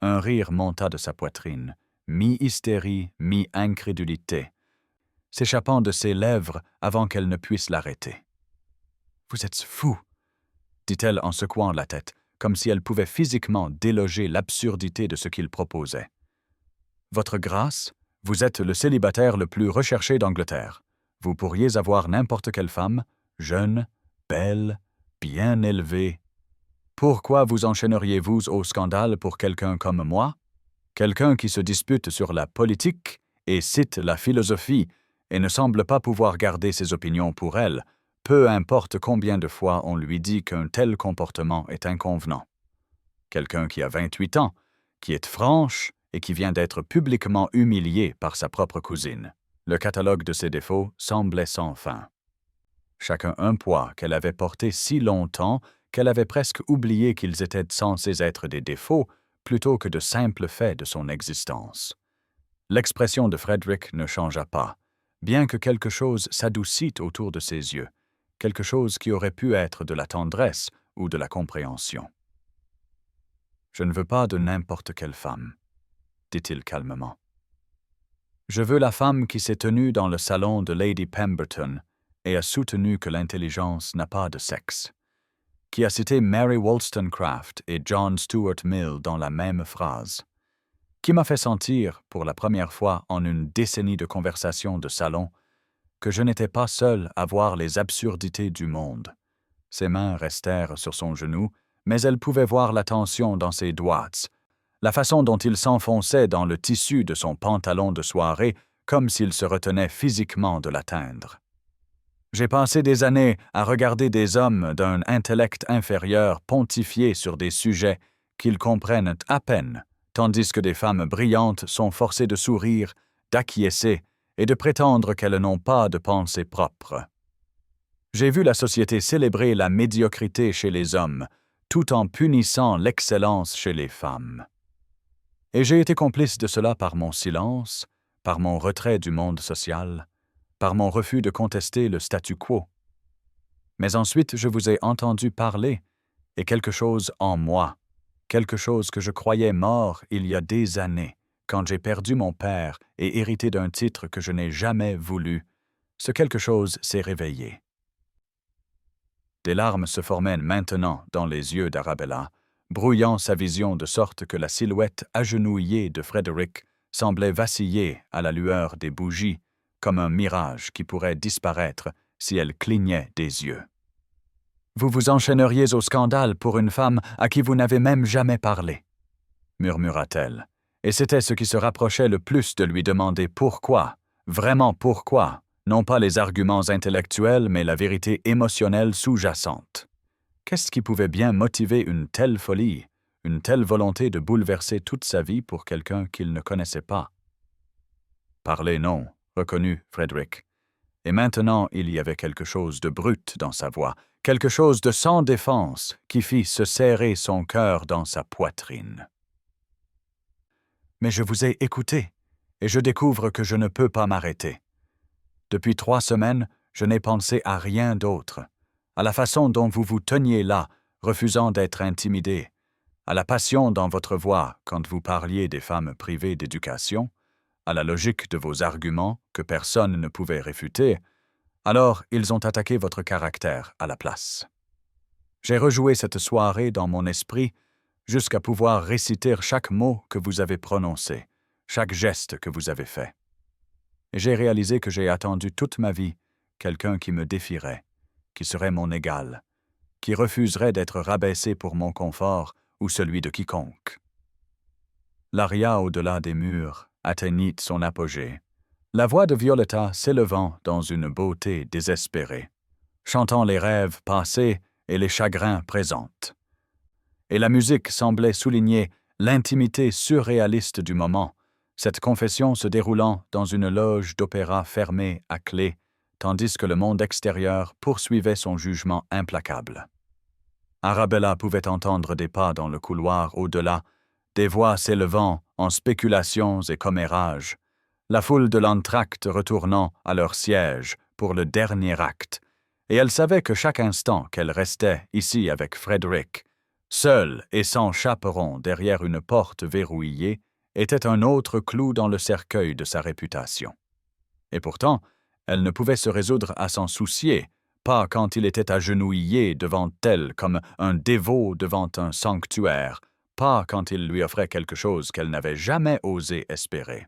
Un rire monta de sa poitrine, mi-hystérie, mi-incrédulité, s'échappant de ses lèvres avant qu'elle ne puisse l'arrêter. « Vous êtes fou !» dit-elle en secouant la tête, comme si elle pouvait physiquement déloger l'absurdité de ce qu'il proposait. « Votre grâce, vous êtes le célibataire le plus recherché d'Angleterre. Vous pourriez avoir n'importe quelle femme, jeune, belle, bien élevée. Pourquoi vous enchaîneriez-vous au scandale pour quelqu'un comme moi? Quelqu'un qui se dispute sur la politique et cite la philosophie et ne semble pas pouvoir garder ses opinions pour elle, peu importe combien de fois on lui dit qu'un tel comportement est inconvenant. Quelqu'un qui a 28 ans, qui est franche et qui vient d'être publiquement humilié par sa propre cousine. Le catalogue de ses défauts semblait sans fin. Chacun un poids qu'elle avait porté si longtemps qu'elle avait presque oublié qu'ils étaient censés être des défauts plutôt que de simples faits de son existence. L'expression de Frederick ne changea pas, bien que quelque chose s'adoucit autour de ses yeux, quelque chose qui aurait pu être de la tendresse ou de la compréhension. « Je ne veux pas de n'importe quelle femme, » dit-il calmement. « Je veux la femme qui s'est tenue dans le salon de Lady Pemberton et a soutenu que l'intelligence n'a pas de sexe, qui a cité Mary Wollstonecraft et John Stuart Mill dans la même phrase, qui m'a fait sentir, pour la première fois en une décennie de conversation de salon, que je n'étais pas seul à voir les absurdités du monde. » Ses mains restèrent sur son genou, mais elle pouvait voir la tension dans ses doigts, la façon dont il s'enfonçait dans le tissu de son pantalon de soirée, comme s'il se retenait physiquement de l'atteindre. J'ai passé des années à regarder des hommes d'un intellect inférieur pontifier sur des sujets qu'ils comprennent à peine, tandis que des femmes brillantes sont forcées de sourire, d'acquiescer et de prétendre qu'elles n'ont pas de pensée propre. J'ai vu la société célébrer la médiocrité chez les hommes, tout en punissant l'excellence chez les femmes. Et j'ai été complice de cela par mon silence, par mon retrait du monde social, par mon refus de contester le statu quo. Mais ensuite je vous ai entendu parler, et quelque chose en moi, quelque chose que je croyais mort il y a des années, quand j'ai perdu mon père et hérité d'un titre que je n'ai jamais voulu, ce quelque chose s'est réveillé. » Des larmes se formaient maintenant dans les yeux d'Arabella, brouillant sa vision de sorte que la silhouette agenouillée de Frédéric semblait vaciller à la lueur des bougies, comme un mirage qui pourrait disparaître si elle clignait des yeux. « Vous vous enchaîneriez au scandale pour une femme à qui vous n'avez même jamais parlé, » murmura-t-elle, et c'était ce qui se rapprochait le plus de lui demander pourquoi, vraiment pourquoi, non pas les arguments intellectuels, mais la vérité émotionnelle sous-jacente. Qu'est-ce qui pouvait bien motiver une telle folie, une telle volonté de bouleverser toute sa vie pour quelqu'un qu'il ne connaissait pas? Parler, non, reconnut Frédéric. Et maintenant il y avait quelque chose de brut dans sa voix, quelque chose de sans défense qui fit se serrer son cœur dans sa poitrine. « Mais je vous ai écouté, et je découvre que je ne peux pas m'arrêter. Depuis 3 semaines, je n'ai pensé à rien d'autre, à la façon dont vous vous teniez là, refusant d'être intimidé, à la passion dans votre voix quand vous parliez des femmes privées d'éducation, à la logique de vos arguments que personne ne pouvait réfuter. Alors ils ont attaqué votre caractère à la place. J'ai rejoué cette soirée dans mon esprit jusqu'à pouvoir réciter chaque mot que vous avez prononcé, chaque geste que vous avez fait. Et j'ai réalisé que j'ai attendu toute ma vie quelqu'un qui me défierait, qui serait mon égal, qui refuserait d'être rabaissé pour mon confort ou celui de quiconque. » L'aria au-delà des murs atteignit son apogée, la voix de Violetta s'élevant dans une beauté désespérée, chantant les rêves passés et les chagrins présents. Et la musique semblait souligner l'intimité surréaliste du moment, cette confession se déroulant dans une loge d'opéra fermée à clé, tandis que le monde extérieur poursuivait son jugement implacable. Arabella pouvait entendre des pas dans le couloir au-delà, des voix s'élevant en spéculations et commérages, la foule de l'entracte retournant à leur siège pour le dernier acte, et elle savait que chaque instant qu'elle restait ici avec Frédéric, seule et sans chaperon derrière une porte verrouillée, était un autre clou dans le cercueil de sa réputation. Et pourtant, elle ne pouvait se résoudre à s'en soucier, pas quand il était agenouillé devant elle comme un dévot devant un sanctuaire, pas quand il lui offrait quelque chose qu'elle n'avait jamais osé espérer.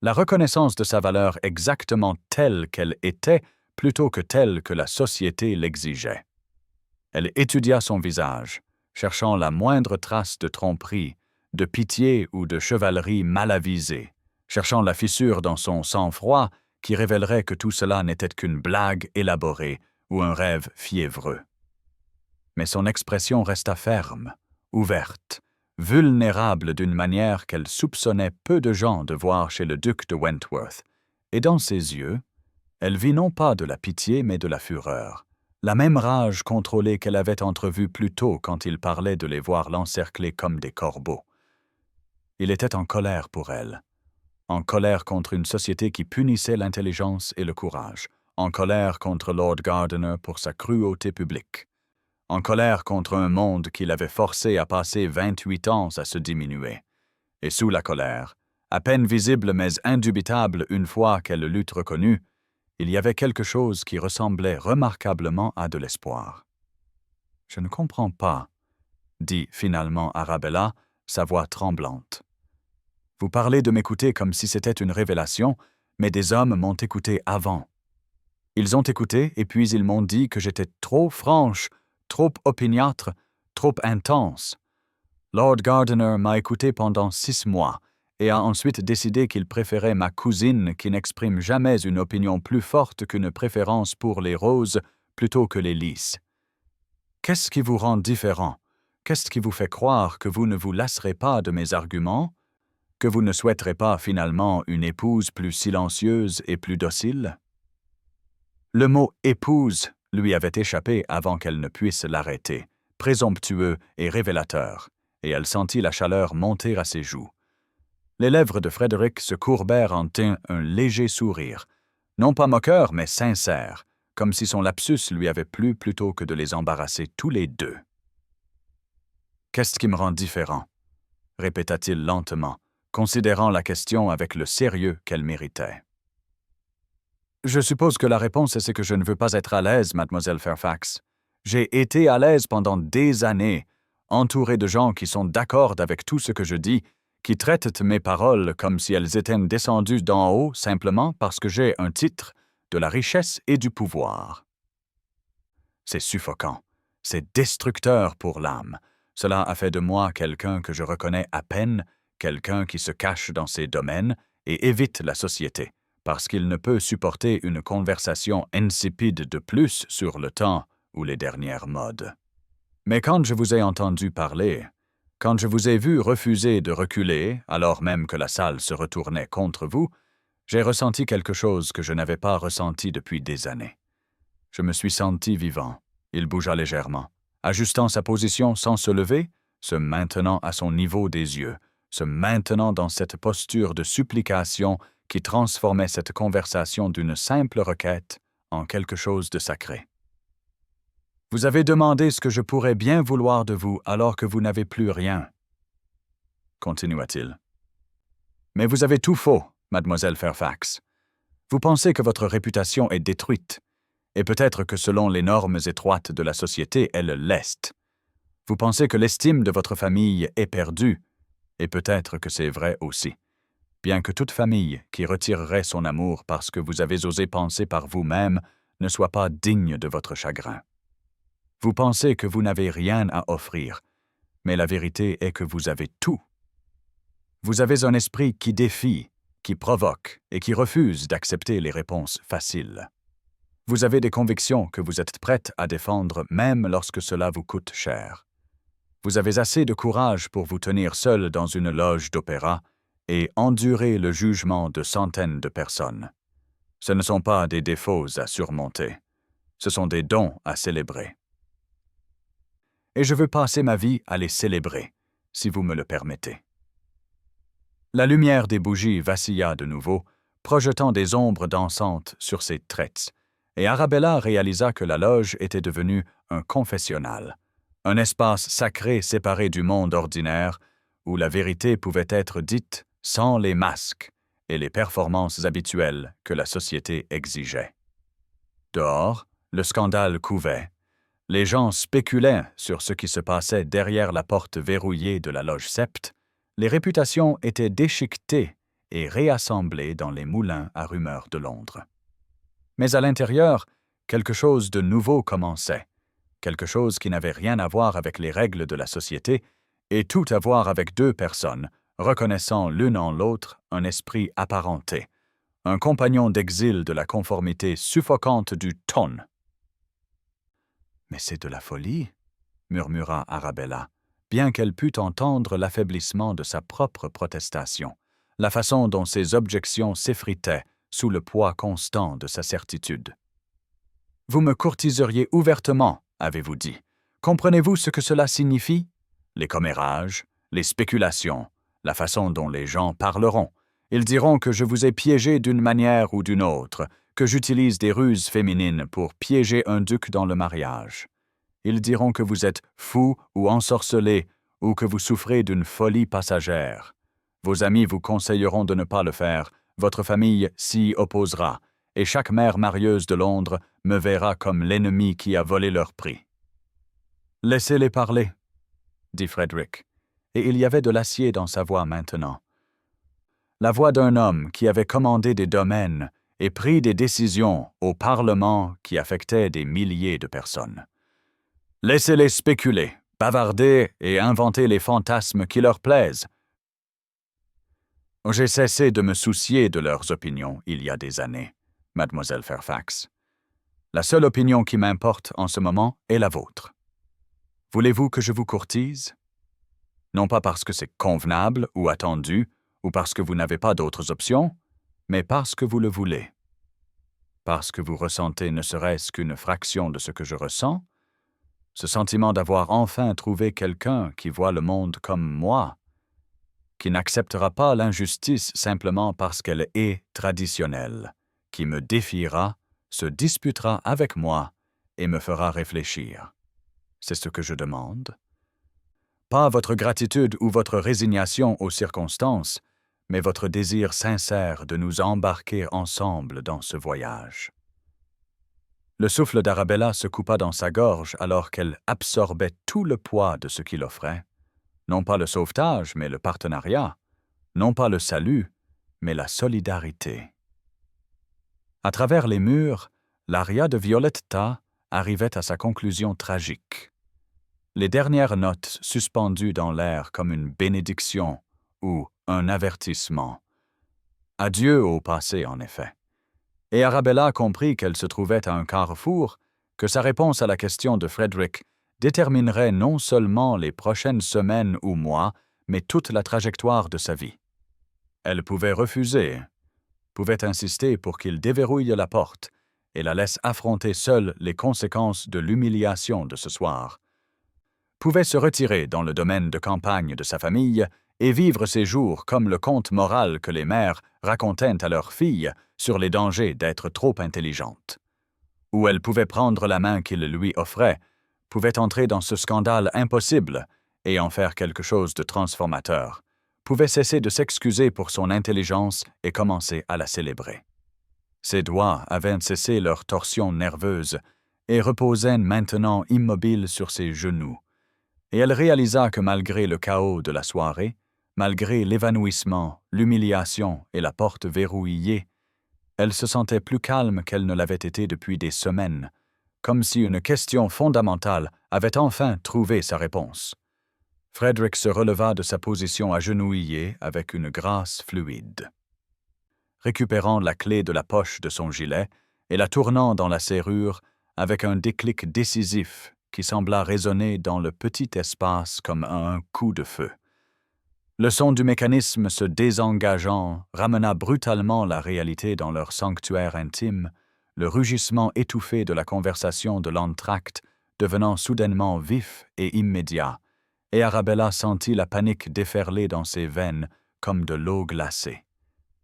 La reconnaissance de sa valeur exactement telle qu'elle était, plutôt que telle que la société l'exigeait. Elle étudia son visage, cherchant la moindre trace de tromperie, de pitié ou de chevalerie mal avisée, cherchant la fissure dans son sang-froid qui révélerait que tout cela n'était qu'une blague élaborée ou un rêve fiévreux. Mais son expression resta ferme, ouverte, vulnérable d'une manière qu'elle soupçonnait peu de gens de voir chez le duc de Wentworth, et dans ses yeux, elle vit non pas de la pitié mais de la fureur, la même rage contrôlée qu'elle avait entrevue plus tôt quand il parlait de les voir l'encercler comme des corbeaux. Il était en colère pour elle, en colère contre une société qui punissait l'intelligence et le courage, en colère contre Lord Gardiner pour sa cruauté publique, en colère contre un monde qui l'avait forcé à passer 28 ans à se diminuer. Et sous la colère, à peine visible mais indubitable une fois qu'elle l'eut reconnue, il y avait quelque chose qui ressemblait remarquablement à de l'espoir. « Je ne comprends pas, » dit finalement Arabella, sa voix tremblante. « Vous parlez de m'écouter comme si c'était une révélation, mais des hommes m'ont écouté avant. Ils ont écouté et puis ils m'ont dit que j'étais trop franche, trop opiniâtre, trop intense. Lord Gardiner m'a écouté pendant 6 mois et a ensuite décidé qu'il préférait ma cousine qui n'exprime jamais une opinion plus forte qu'une préférence pour les roses plutôt que les lys. Qu'est-ce qui vous rend différent? Qu'est-ce qui vous fait croire que vous ne vous lasserez pas de mes arguments? Que vous ne souhaiterez pas finalement une épouse plus silencieuse et plus docile? » Le mot « épouse » lui avait échappé avant qu'elle ne puisse l'arrêter, présomptueux et révélateur, et elle sentit la chaleur monter à ses joues. Les lèvres de Frédéric se courbèrent en un léger sourire, non pas moqueur mais sincère, comme si son lapsus lui avait plu plutôt que de les embarrasser tous les deux. « Qu'est-ce qui me rend différent ?» répéta-t-il lentement, considérant la question avec le sérieux qu'elle méritait. « Je suppose que la réponse est que je ne veux pas être à l'aise, mademoiselle Fairfax. J'ai été à l'aise pendant des années, entouré de gens qui sont d'accord avec tout ce que je dis, qui traitent mes paroles comme si elles étaient descendues d'en haut simplement parce que j'ai un titre, de la richesse et du pouvoir. C'est suffocant, c'est destructeur pour l'âme. Cela a fait de moi quelqu'un que je reconnais à peine, quelqu'un qui se cache dans ses domaines et évite la société, parce qu'il ne peut supporter une conversation insipide de plus sur le temps ou les dernières modes. Mais quand je vous ai entendu parler, quand je vous ai vu refuser de reculer, alors même que la salle se retournait contre vous, j'ai ressenti quelque chose que je n'avais pas ressenti depuis des années. Je me suis senti vivant. Il bougea légèrement, ajustant sa position sans se lever, se maintenant à son niveau des yeux, se maintenant dans cette posture de supplication qui transformait cette conversation d'une simple requête en quelque chose de sacré. « Vous avez demandé ce que je pourrais bien vouloir de vous alors que vous n'avez plus rien, » continua-t-il. « Mais vous avez tout faux, mademoiselle Fairfax. Vous pensez que votre réputation est détruite, et peut-être que selon les normes étroites de la société, elle l'est. Vous pensez que l'estime de votre famille est perdue, et peut-être que c'est vrai aussi, bien que toute famille qui retirerait son amour parce que vous avez osé penser par vous-même ne soit pas digne de votre chagrin. Vous pensez que vous n'avez rien à offrir, mais la vérité est que vous avez tout. Vous avez un esprit qui défie, qui provoque et qui refuse d'accepter les réponses faciles. Vous avez des convictions que vous êtes prête à défendre même lorsque cela vous coûte cher. Vous avez assez de courage pour vous tenir seul dans une loge d'opéra et endurer le jugement de centaines de personnes. Ce ne sont pas des défauts à surmonter, ce sont des dons à célébrer. Et je veux passer ma vie à les célébrer, si vous me le permettez. » La lumière des bougies vacilla de nouveau, projetant des ombres dansantes sur ses traits, et Arabella réalisa que la loge était devenue un confessionnal, un espace sacré séparé du monde ordinaire, où la vérité pouvait être dite sans les masques et les performances habituelles que la société exigeait. Dehors, le scandale couvait. Les gens spéculaient sur ce qui se passait derrière la porte verrouillée de la loge Sept. Les réputations étaient déchiquetées et réassemblées dans les moulins à rumeurs de Londres. Mais à l'intérieur, quelque chose de nouveau commençait, quelque chose qui n'avait rien à voir avec les règles de la société et tout à voir avec deux personnes, reconnaissant l'une en l'autre un esprit apparenté, un compagnon d'exil de la conformité suffocante du ton. « Mais c'est de la folie, » murmura Arabella, bien qu'elle pût entendre l'affaiblissement de sa propre protestation, la façon dont ses objections s'effritaient sous le poids constant de sa certitude. « Vous me courtiseriez ouvertement, avez-vous dit. Comprenez-vous ce que cela signifie? Les commérages, les spéculations, la façon dont les gens parleront. Ils diront que je vous ai piégé d'une manière ou d'une autre, que j'utilise des ruses féminines pour piéger un duc dans le mariage. Ils diront que vous êtes fou ou ensorcelé, ou que vous souffrez d'une folie passagère. Vos amis vous conseilleront de ne pas le faire, votre famille s'y opposera, et chaque mère marieuse de Londres me verra comme l'ennemi qui a volé leur prix. »« Laissez-les parler, » dit Frederick, et il y avait de l'acier dans sa voix maintenant. La voix d'un homme qui avait commandé des domaines et pris des décisions au Parlement qui affectaient des milliers de personnes. « Laissez-les spéculer, bavarder et inventer les fantasmes qui leur plaisent. J'ai cessé de me soucier de leurs opinions il y a des années, mademoiselle Fairfax. La seule opinion qui m'importe en ce moment est la vôtre. Voulez-vous que je vous courtise? Non pas parce que c'est convenable ou attendu, ou parce que vous n'avez pas d'autres options, mais parce que vous le voulez. Parce que vous ressentez ne serait-ce qu'une fraction de ce que je ressens, ce sentiment d'avoir enfin trouvé quelqu'un qui voit le monde comme moi, qui n'acceptera pas l'injustice simplement parce qu'elle est traditionnelle, qui me défiera se disputera avec moi et me fera réfléchir. C'est ce que je demande. Pas votre gratitude ou votre résignation aux circonstances, mais votre désir sincère de nous embarquer ensemble dans ce voyage. Le souffle d'Arabella se coupa dans sa gorge alors qu'elle absorbait tout le poids de ce qu'il offrait. Non pas le sauvetage, mais le partenariat. Non pas le salut, mais la solidarité. À travers les murs, l'aria de Violetta arrivait à sa conclusion tragique. Les dernières notes suspendues dans l'air comme une bénédiction ou un avertissement. Adieu au passé, en effet. Et Arabella comprit qu'elle se trouvait à un carrefour, que sa réponse à la question de Frederick déterminerait non seulement les prochaines semaines ou mois, mais toute la trajectoire de sa vie. Elle pouvait refuser, pouvait insister pour qu'il déverrouille la porte et la laisse affronter seule les conséquences de l'humiliation de ce soir. Pouvait se retirer dans le domaine de campagne de sa famille et vivre ses jours comme le conte moral que les mères racontaient à leurs filles sur les dangers d'être trop intelligente. Ou elle pouvait prendre la main qu'il lui offrait, pouvait entrer dans ce scandale impossible et en faire quelque chose de transformateur, pouvait cesser de s'excuser pour son intelligence et commencer à la célébrer. Ses doigts avaient cessé leur torsion nerveuse et reposaient maintenant immobiles sur ses genoux. Et elle réalisa que malgré le chaos de la soirée, malgré l'évanouissement, l'humiliation et la porte verrouillée, elle se sentait plus calme qu'elle ne l'avait été depuis des semaines, comme si une question fondamentale avait enfin trouvé sa réponse. Frederick se releva de sa position agenouillée avec une grâce fluide. Récupérant la clé de la poche de son gilet et la tournant dans la serrure avec un déclic décisif qui sembla résonner dans le petit espace comme un coup de feu. Le son du mécanisme se désengageant ramena brutalement la réalité dans leur sanctuaire intime, le rugissement étouffé de la conversation de l'entracte devenant soudainement vif et immédiat, et Arabella sentit la panique déferler dans ses veines comme de l'eau glacée.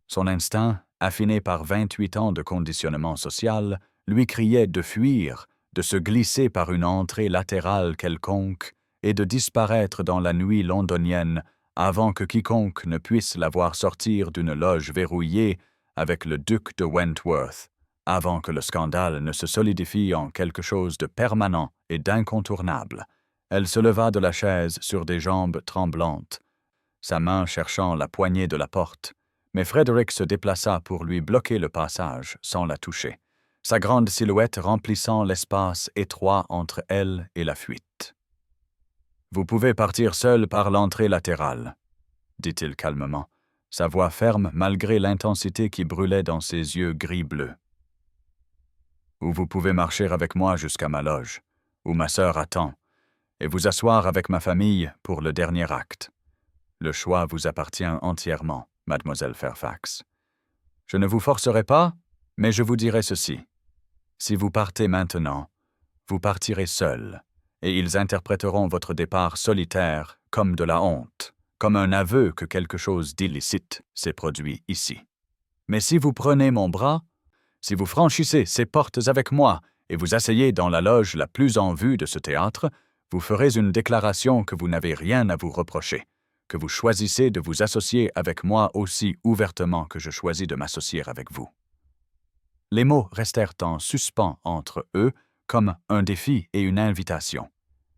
Son instinct, affiné par 28 ans de conditionnement social, lui criait de fuir, de se glisser par une entrée latérale quelconque et de disparaître dans la nuit londonienne avant que quiconque ne puisse la voir sortir d'une loge verrouillée avec le duc de Wentworth, avant que le scandale ne se solidifie en quelque chose de permanent et d'incontournable. Elle se leva de la chaise sur des jambes tremblantes, sa main cherchant la poignée de la porte, mais Frederick se déplaça pour lui bloquer le passage sans la toucher, sa grande silhouette remplissant l'espace étroit entre elle et la fuite. « Vous pouvez partir seul par l'entrée latérale, » dit-il calmement, sa voix ferme malgré l'intensité qui brûlait dans ses yeux gris-bleus. « Ou vous pouvez marcher avec moi jusqu'à ma loge, où ma sœur attend, et vous asseoir avec ma famille pour le dernier acte. Le choix vous appartient entièrement, mademoiselle Fairfax. Je ne vous forcerai pas, mais je vous dirai ceci. Si vous partez maintenant, vous partirez seul, et ils interpréteront votre départ solitaire comme de la honte, comme un aveu que quelque chose d'illicite s'est produit ici. Mais si vous prenez mon bras, si vous franchissez ces portes avec moi et vous asseyez dans la loge la plus en vue de ce théâtre, vous ferez une déclaration que vous n'avez rien à vous reprocher, que vous choisissez de vous associer avec moi aussi ouvertement que je choisis de m'associer avec vous. » Les mots restèrent en suspens entre eux comme un défi et une invitation.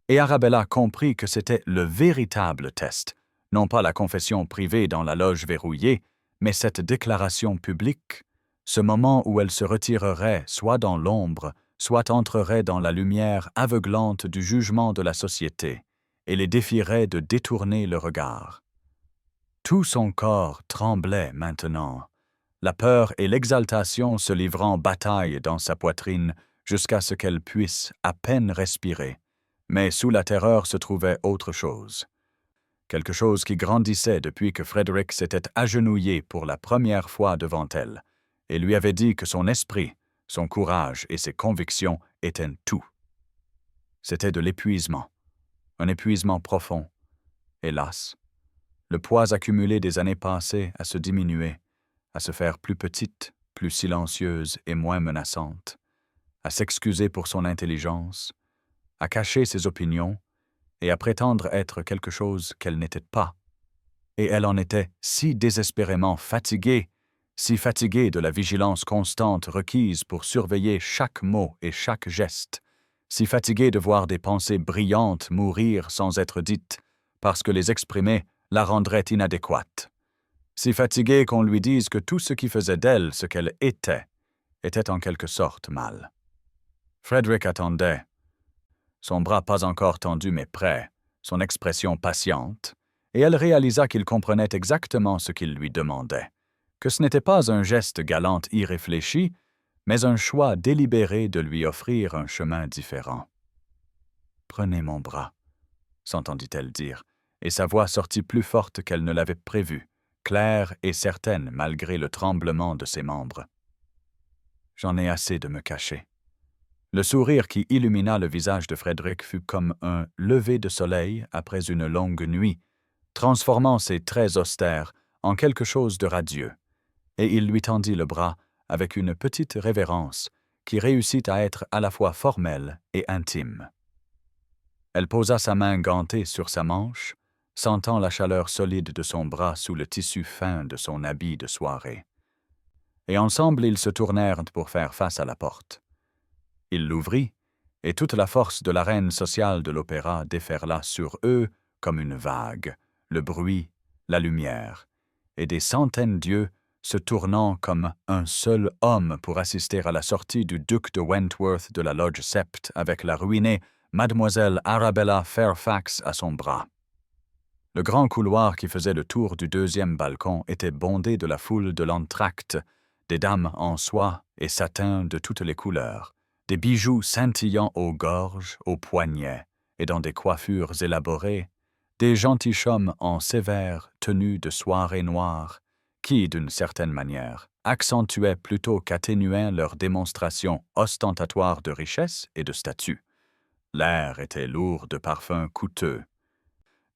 Et Arabella comprit que c'était le véritable test, non pas la confession privée dans la loge verrouillée, mais cette déclaration publique, ce moment où elle se retirerait soit dans l'ombre, soit entrerait dans la lumière aveuglante du jugement de la société, et les défierait de détourner le regard. Tout son corps tremblait maintenant, la peur et l'exaltation se livrant bataille dans sa poitrine jusqu'à ce qu'elle puisse à peine respirer. Mais sous la terreur se trouvait autre chose. Quelque chose qui grandissait depuis que Frederick s'était agenouillé pour la première fois devant elle et lui avait dit que son esprit, son courage et ses convictions étaient tout. C'était de l'épuisement, un épuisement profond. Hélas, le poids accumulé des années passées à se diminuer, à se faire plus petite plus silencieuse et moins menaçante, à s'excuser pour son intelligence, à cacher ses opinions et à prétendre être quelque chose qu'elle n'était pas. Et elle en était si désespérément fatiguée, si fatiguée de la vigilance constante requise pour surveiller chaque mot et chaque geste, si fatiguée de voir des pensées brillantes mourir sans être dites, parce que les exprimer la rendrait inadéquate, si fatiguée qu'on lui dise que tout ce qui faisait d'elle ce qu'elle était en quelque sorte mal. Frederick attendait, son bras pas encore tendu mais prêt, son expression patiente, et elle réalisa qu'il comprenait exactement ce qu'il lui demandait, que ce n'était pas un geste galant irréfléchi, mais un choix délibéré de lui offrir un chemin différent. « Prenez mon bras », s'entendit-elle dire, et sa voix sortit plus forte qu'elle ne l'avait prévu, claire et certaine malgré le tremblement de ses membres. « J'en ai assez de me cacher. » Le sourire qui illumina le visage de Frederick fut comme un lever de soleil après une longue nuit, transformant ses traits austères en quelque chose de radieux, et il lui tendit le bras avec une petite révérence qui réussit à être à la fois formelle et intime. Elle posa sa main gantée sur sa manche, sentant la chaleur solide de son bras sous le tissu fin de son habit de soirée. Et ensemble ils se tournèrent pour faire face à la porte. Il l'ouvrit, et toute la force de la reine sociale de l'opéra déferla sur eux comme une vague, le bruit, la lumière, et des centaines d'yeux se tournant comme un seul homme pour assister à la sortie du duc de Wentworth de la loge Sept avec la ruinée Mademoiselle Arabella Fairfax à son bras. Le grand couloir qui faisait le tour du deuxième balcon était bondé de la foule de l'entracte, des dames en soie et satin de toutes les couleurs, des bijoux scintillant aux gorges, aux poignets et dans des coiffures élaborées, des gentilshommes en sévère tenue de soirée noire, qui, d'une certaine manière, accentuaient plutôt qu'atténuaient leur démonstration ostentatoire de richesse et de statut. L'air était lourd de parfums coûteux.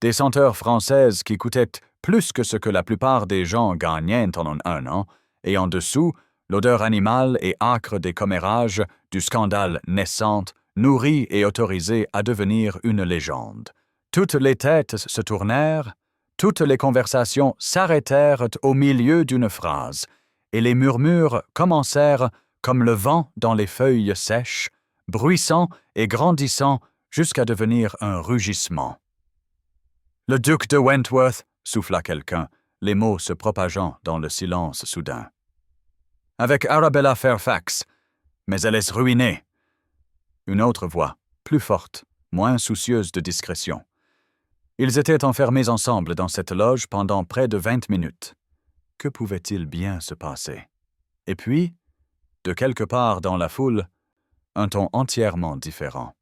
Des senteurs françaises qui coûtaient plus que ce que la plupart des gens gagnaient en un an, et en dessous, l'odeur animale et âcre des commérages, du scandale naissante, nourri et autorisé à devenir une légende. Toutes les têtes se tournèrent, toutes les conversations s'arrêtèrent au milieu d'une phrase, et les murmures commencèrent comme le vent dans les feuilles sèches, bruissant et grandissant jusqu'à devenir un rugissement. « Le duc de Wentworth » souffla quelqu'un, les mots se propageant dans le silence soudain. « Avec Arabella Fairfax, mais elle est ruinée. » Une autre voix, plus forte, moins soucieuse de discrétion. Ils étaient enfermés ensemble dans cette loge pendant près de 20 minutes. Que pouvait-il bien se passer? Et puis, de quelque part dans la foule, un ton entièrement différent.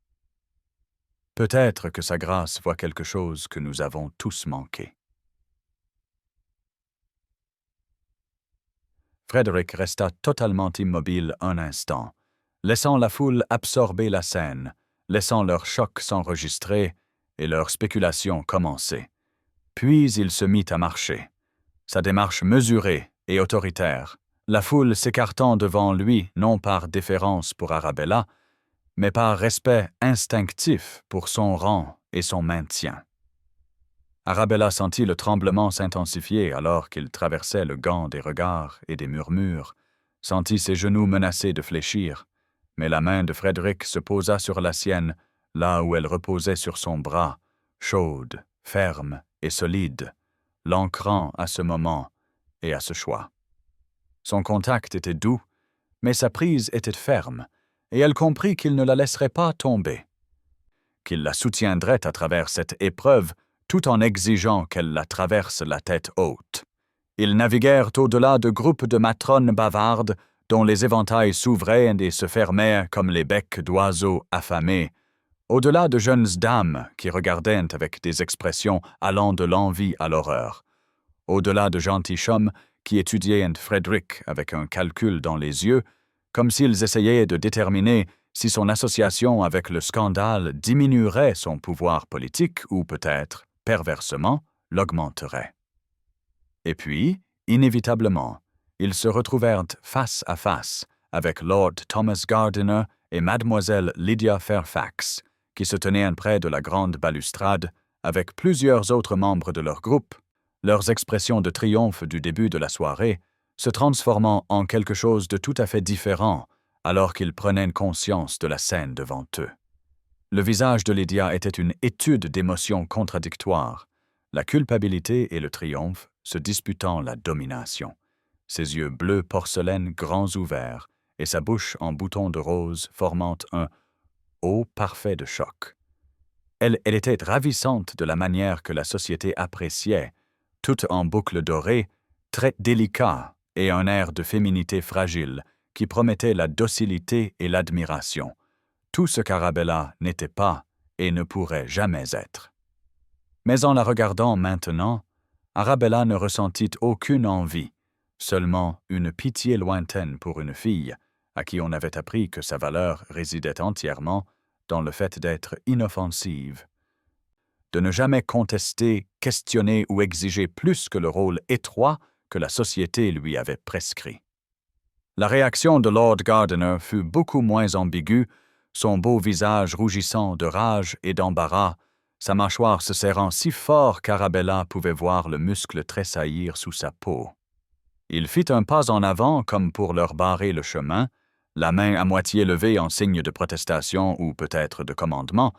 Peut-être que sa grâce voit quelque chose que nous avons tous manqué. Frederick resta totalement immobile un instant, laissant la foule absorber la scène, laissant leur choc s'enregistrer et leurs spéculations commencer. Puis il se mit à marcher, sa démarche mesurée et autoritaire, la foule s'écartant devant lui non par déférence pour Arabella, mais par respect instinctif pour son rang et son maintien. Arabella sentit le tremblement s'intensifier alors qu'il traversait le gant des regards et des murmures, sentit ses genoux menacés de fléchir, mais la main de Frederick se posa sur la sienne, là où elle reposait sur son bras, chaude, ferme et solide, l'ancrant à ce moment et à ce choix. Son contact était doux, mais sa prise était ferme, et elle comprit qu'il ne la laisserait pas tomber, qu'il la soutiendrait à travers cette épreuve tout en exigeant qu'elle la traverse la tête haute. Ils naviguèrent au-delà de groupes de matrones bavardes dont les éventails s'ouvraient et se fermaient comme les becs d'oiseaux affamés, au-delà de jeunes dames qui regardaient avec des expressions allant de l'envie à l'horreur, au-delà de gentilshommes qui étudiaient Frederick avec un calcul dans les yeux, comme s'ils essayaient de déterminer si son association avec le scandale diminuerait son pouvoir politique ou peut-être, perversement, l'augmenterait. Et puis, inévitablement, ils se retrouvèrent face à face avec Lord Thomas Gardiner et Mademoiselle Lydia Fairfax, qui se tenaient près de la grande balustrade avec plusieurs autres membres de leur groupe, leurs expressions de triomphe du début de la soirée se transformant en quelque chose de tout à fait différent alors qu'ils prenaient conscience de la scène devant eux. Le visage de Lydia était une étude d'émotions contradictoires, la culpabilité et le triomphe se disputant la domination, ses yeux bleus porcelaine grands ouverts et sa bouche en bouton de rose formant un « O parfait de choc ». Elle était ravissante de la manière que la société appréciait, toute en boucles dorées, très délicat et un air de féminité fragile qui promettait la docilité et l'admiration, tout ce qu'Arabella n'était pas et ne pourrait jamais être. Mais en la regardant maintenant, Arabella ne ressentit aucune envie, seulement une pitié lointaine pour une fille à qui on avait appris que sa valeur résidait entièrement dans le fait d'être inoffensive, de ne jamais contester, questionner ou exiger plus que le rôle étroit que la société lui avait prescrit. La réaction de Lord Gardiner fut beaucoup moins ambiguë, son beau visage rougissant de rage et d'embarras, sa mâchoire se serrant si fort qu'Arabella pouvait voir le muscle tressaillir sous sa peau. Il fit un pas en avant comme pour leur barrer le chemin, la main à moitié levée en signe de protestation ou peut-être de commandement,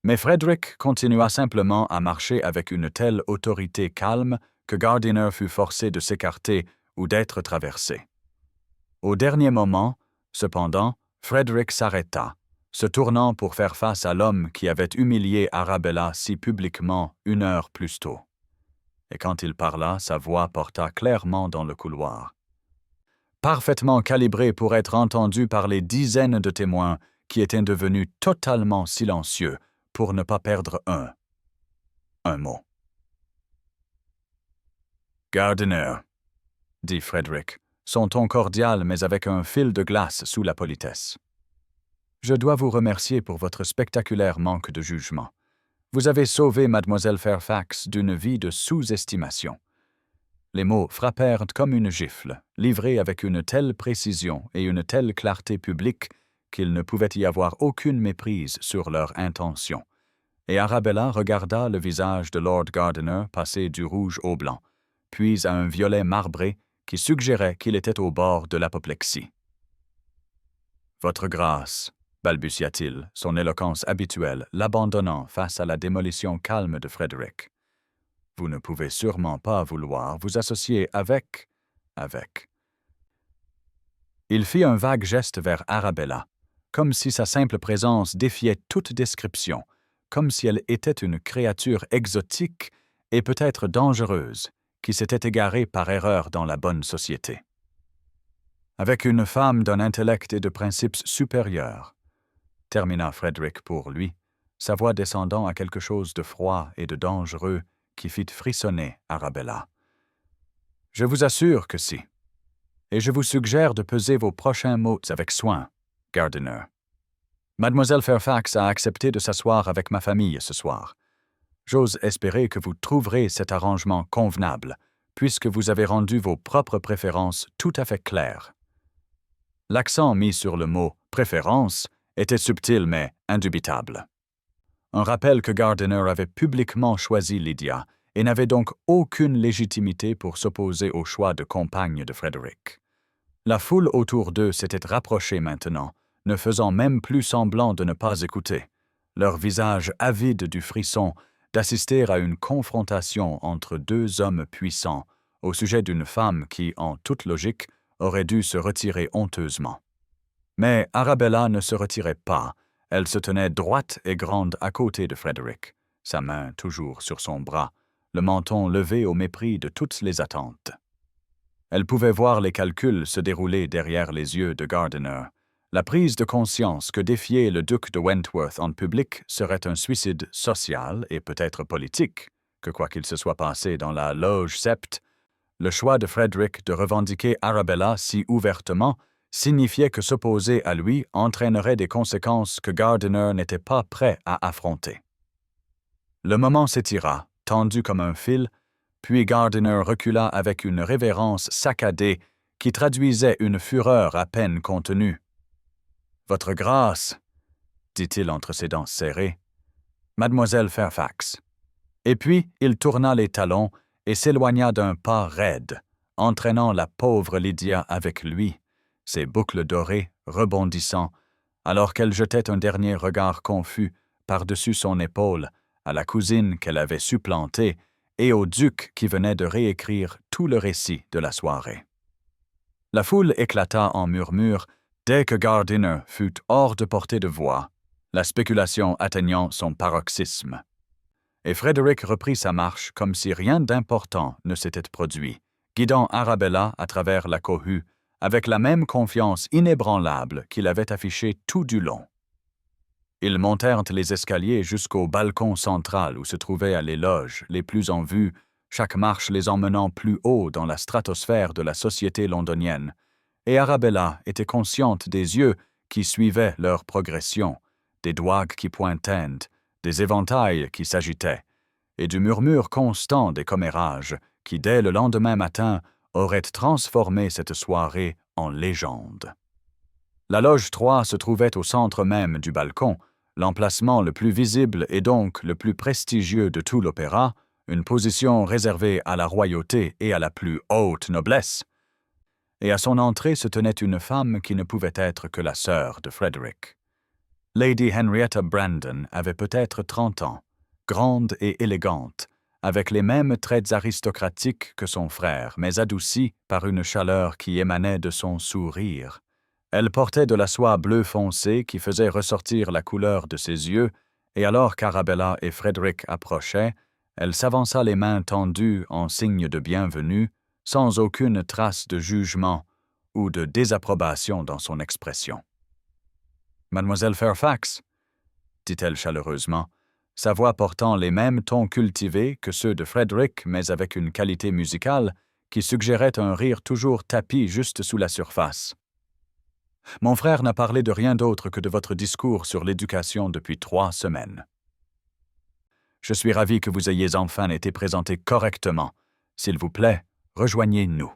mais Frederick continua simplement à marcher avec une telle autorité calme que Gardiner fut forcé de s'écarter ou d'être traversé. Au dernier moment, cependant, Frederick s'arrêta, se tournant pour faire face à l'homme qui avait humilié Arabella si publiquement 1 heure plus tôt. Et quand il parla, sa voix porta clairement dans le couloir. Parfaitement calibrée pour être entendue par les dizaines de témoins qui étaient devenus totalement silencieux pour ne pas perdre un mot. « Gardiner », dit Frederick, son ton cordial mais avec un fil de glace sous la politesse. « Je dois vous remercier pour votre spectaculaire manque de jugement. Vous avez sauvé Mademoiselle Fairfax d'une vie de sous-estimation. » Les mots frappèrent comme une gifle, livrés avec une telle précision et une telle clarté publique qu'il ne pouvait y avoir aucune méprise sur leur intention. Et Arabella regarda le visage de Lord Gardiner passer du rouge au blanc, puis à un violet marbré qui suggérait qu'il était au bord de l'apoplexie. « Votre grâce », balbutia-t-il, son éloquence habituelle l'abandonnant face à la démolition calme de Frederick. « Vous ne pouvez sûrement pas vouloir vous associer avec. » Il fit un vague geste vers Arabella, comme si sa simple présence défiait toute description, comme si elle était une créature exotique et peut-être dangereuse, qui s'était égarée par erreur dans la bonne société. Avec une femme d'un intellect et de principes supérieurs, termina Frederick pour lui, sa voix descendant à quelque chose de froid et de dangereux qui fit frissonner Arabella. « Je vous assure que si. Et je vous suggère de peser vos prochains mots avec soin, Gardiner. Mademoiselle Fairfax a accepté de s'asseoir avec ma famille ce soir. J'ose espérer que vous trouverez cet arrangement convenable, puisque vous avez rendu vos propres préférences tout à fait claires. » L'accent mis sur le mot « préférence » était subtil mais indubitable. Un rappel que Gardiner avait publiquement choisi Lydia et n'avait donc aucune légitimité pour s'opposer au choix de compagne de Frederick. La foule autour d'eux s'était rapprochée maintenant, ne faisant même plus semblant de ne pas écouter, leur visage avide du frisson d'assister à une confrontation entre 2 hommes puissants au sujet d'une femme qui, en toute logique, aurait dû se retirer honteusement. Mais Arabella ne se retirait pas. Elle se tenait droite et grande à côté de Frederick, sa main toujours sur son bras, le menton levé au mépris de toutes les attentes. Elle pouvait voir les calculs se dérouler derrière les yeux de Gardiner, la prise de conscience que défier le duc de Wentworth en public serait un suicide social et peut-être politique, que quoi qu'il se soit passé dans la loge Sept, le choix de Frederick de revendiquer Arabella si ouvertement signifiait que s'opposer à lui entraînerait des conséquences que Gardiner n'était pas prêt à affronter. Le moment s'étira, tendu comme un fil, puis Gardiner recula avec une révérence saccadée qui traduisait une fureur à peine contenue. « Votre grâce, » dit-il entre ses dents serrées. « Mademoiselle Fairfax. » Et puis il tourna les talons et s'éloigna d'un pas raide, entraînant la pauvre Lydia avec lui, ses boucles dorées rebondissant, alors qu'elle jetait un dernier regard confus par-dessus son épaule à la cousine qu'elle avait supplantée et au duc qui venait de réécrire tout le récit de la soirée. La foule éclata en murmures dès que Gardiner fut hors de portée de voix, la spéculation atteignant son paroxysme. Et Frédéric reprit sa marche comme si rien d'important ne s'était produit, guidant Arabella à travers la cohue avec la même confiance inébranlable qu'il avait affichée tout du long. Ils montèrent les escaliers jusqu'au balcon central où se trouvaient les loges les plus en vue, chaque marche les emmenant plus haut dans la stratosphère de la société londonienne, et Arabella était consciente des yeux qui suivaient leur progression, des doigts qui pointaient, des éventails qui s'agitaient, et du murmure constant des commérages qui, dès le lendemain matin, auraient transformé cette soirée en légende. La loge 3 se trouvait au centre même du balcon, l'emplacement le plus visible et donc le plus prestigieux de tout l'opéra, une position réservée à la royauté et à la plus haute noblesse. Et à son entrée se tenait une femme qui ne pouvait être que la sœur de Frédéric. Lady Henrietta Brandon avait peut-être 30 ans, grande et élégante, avec les mêmes traits aristocratiques que son frère, mais adoucis par une chaleur qui émanait de son sourire. Elle portait de la soie bleu foncé qui faisait ressortir la couleur de ses yeux, et alors qu'Arabella et Frédéric approchaient, elle s'avança les mains tendues en signe de bienvenue, sans aucune trace de jugement ou de désapprobation dans son expression. « Mademoiselle Fairfax » dit-elle chaleureusement, sa voix portant les mêmes tons cultivés que ceux de Frédéric, mais avec une qualité musicale qui suggérait un rire toujours tapi juste sous la surface. « Mon frère n'a parlé de rien d'autre que de votre discours sur l'éducation depuis 3 semaines. Je suis ravi que vous ayez enfin été présenté correctement. S'il vous plaît, rejoignez-nous. »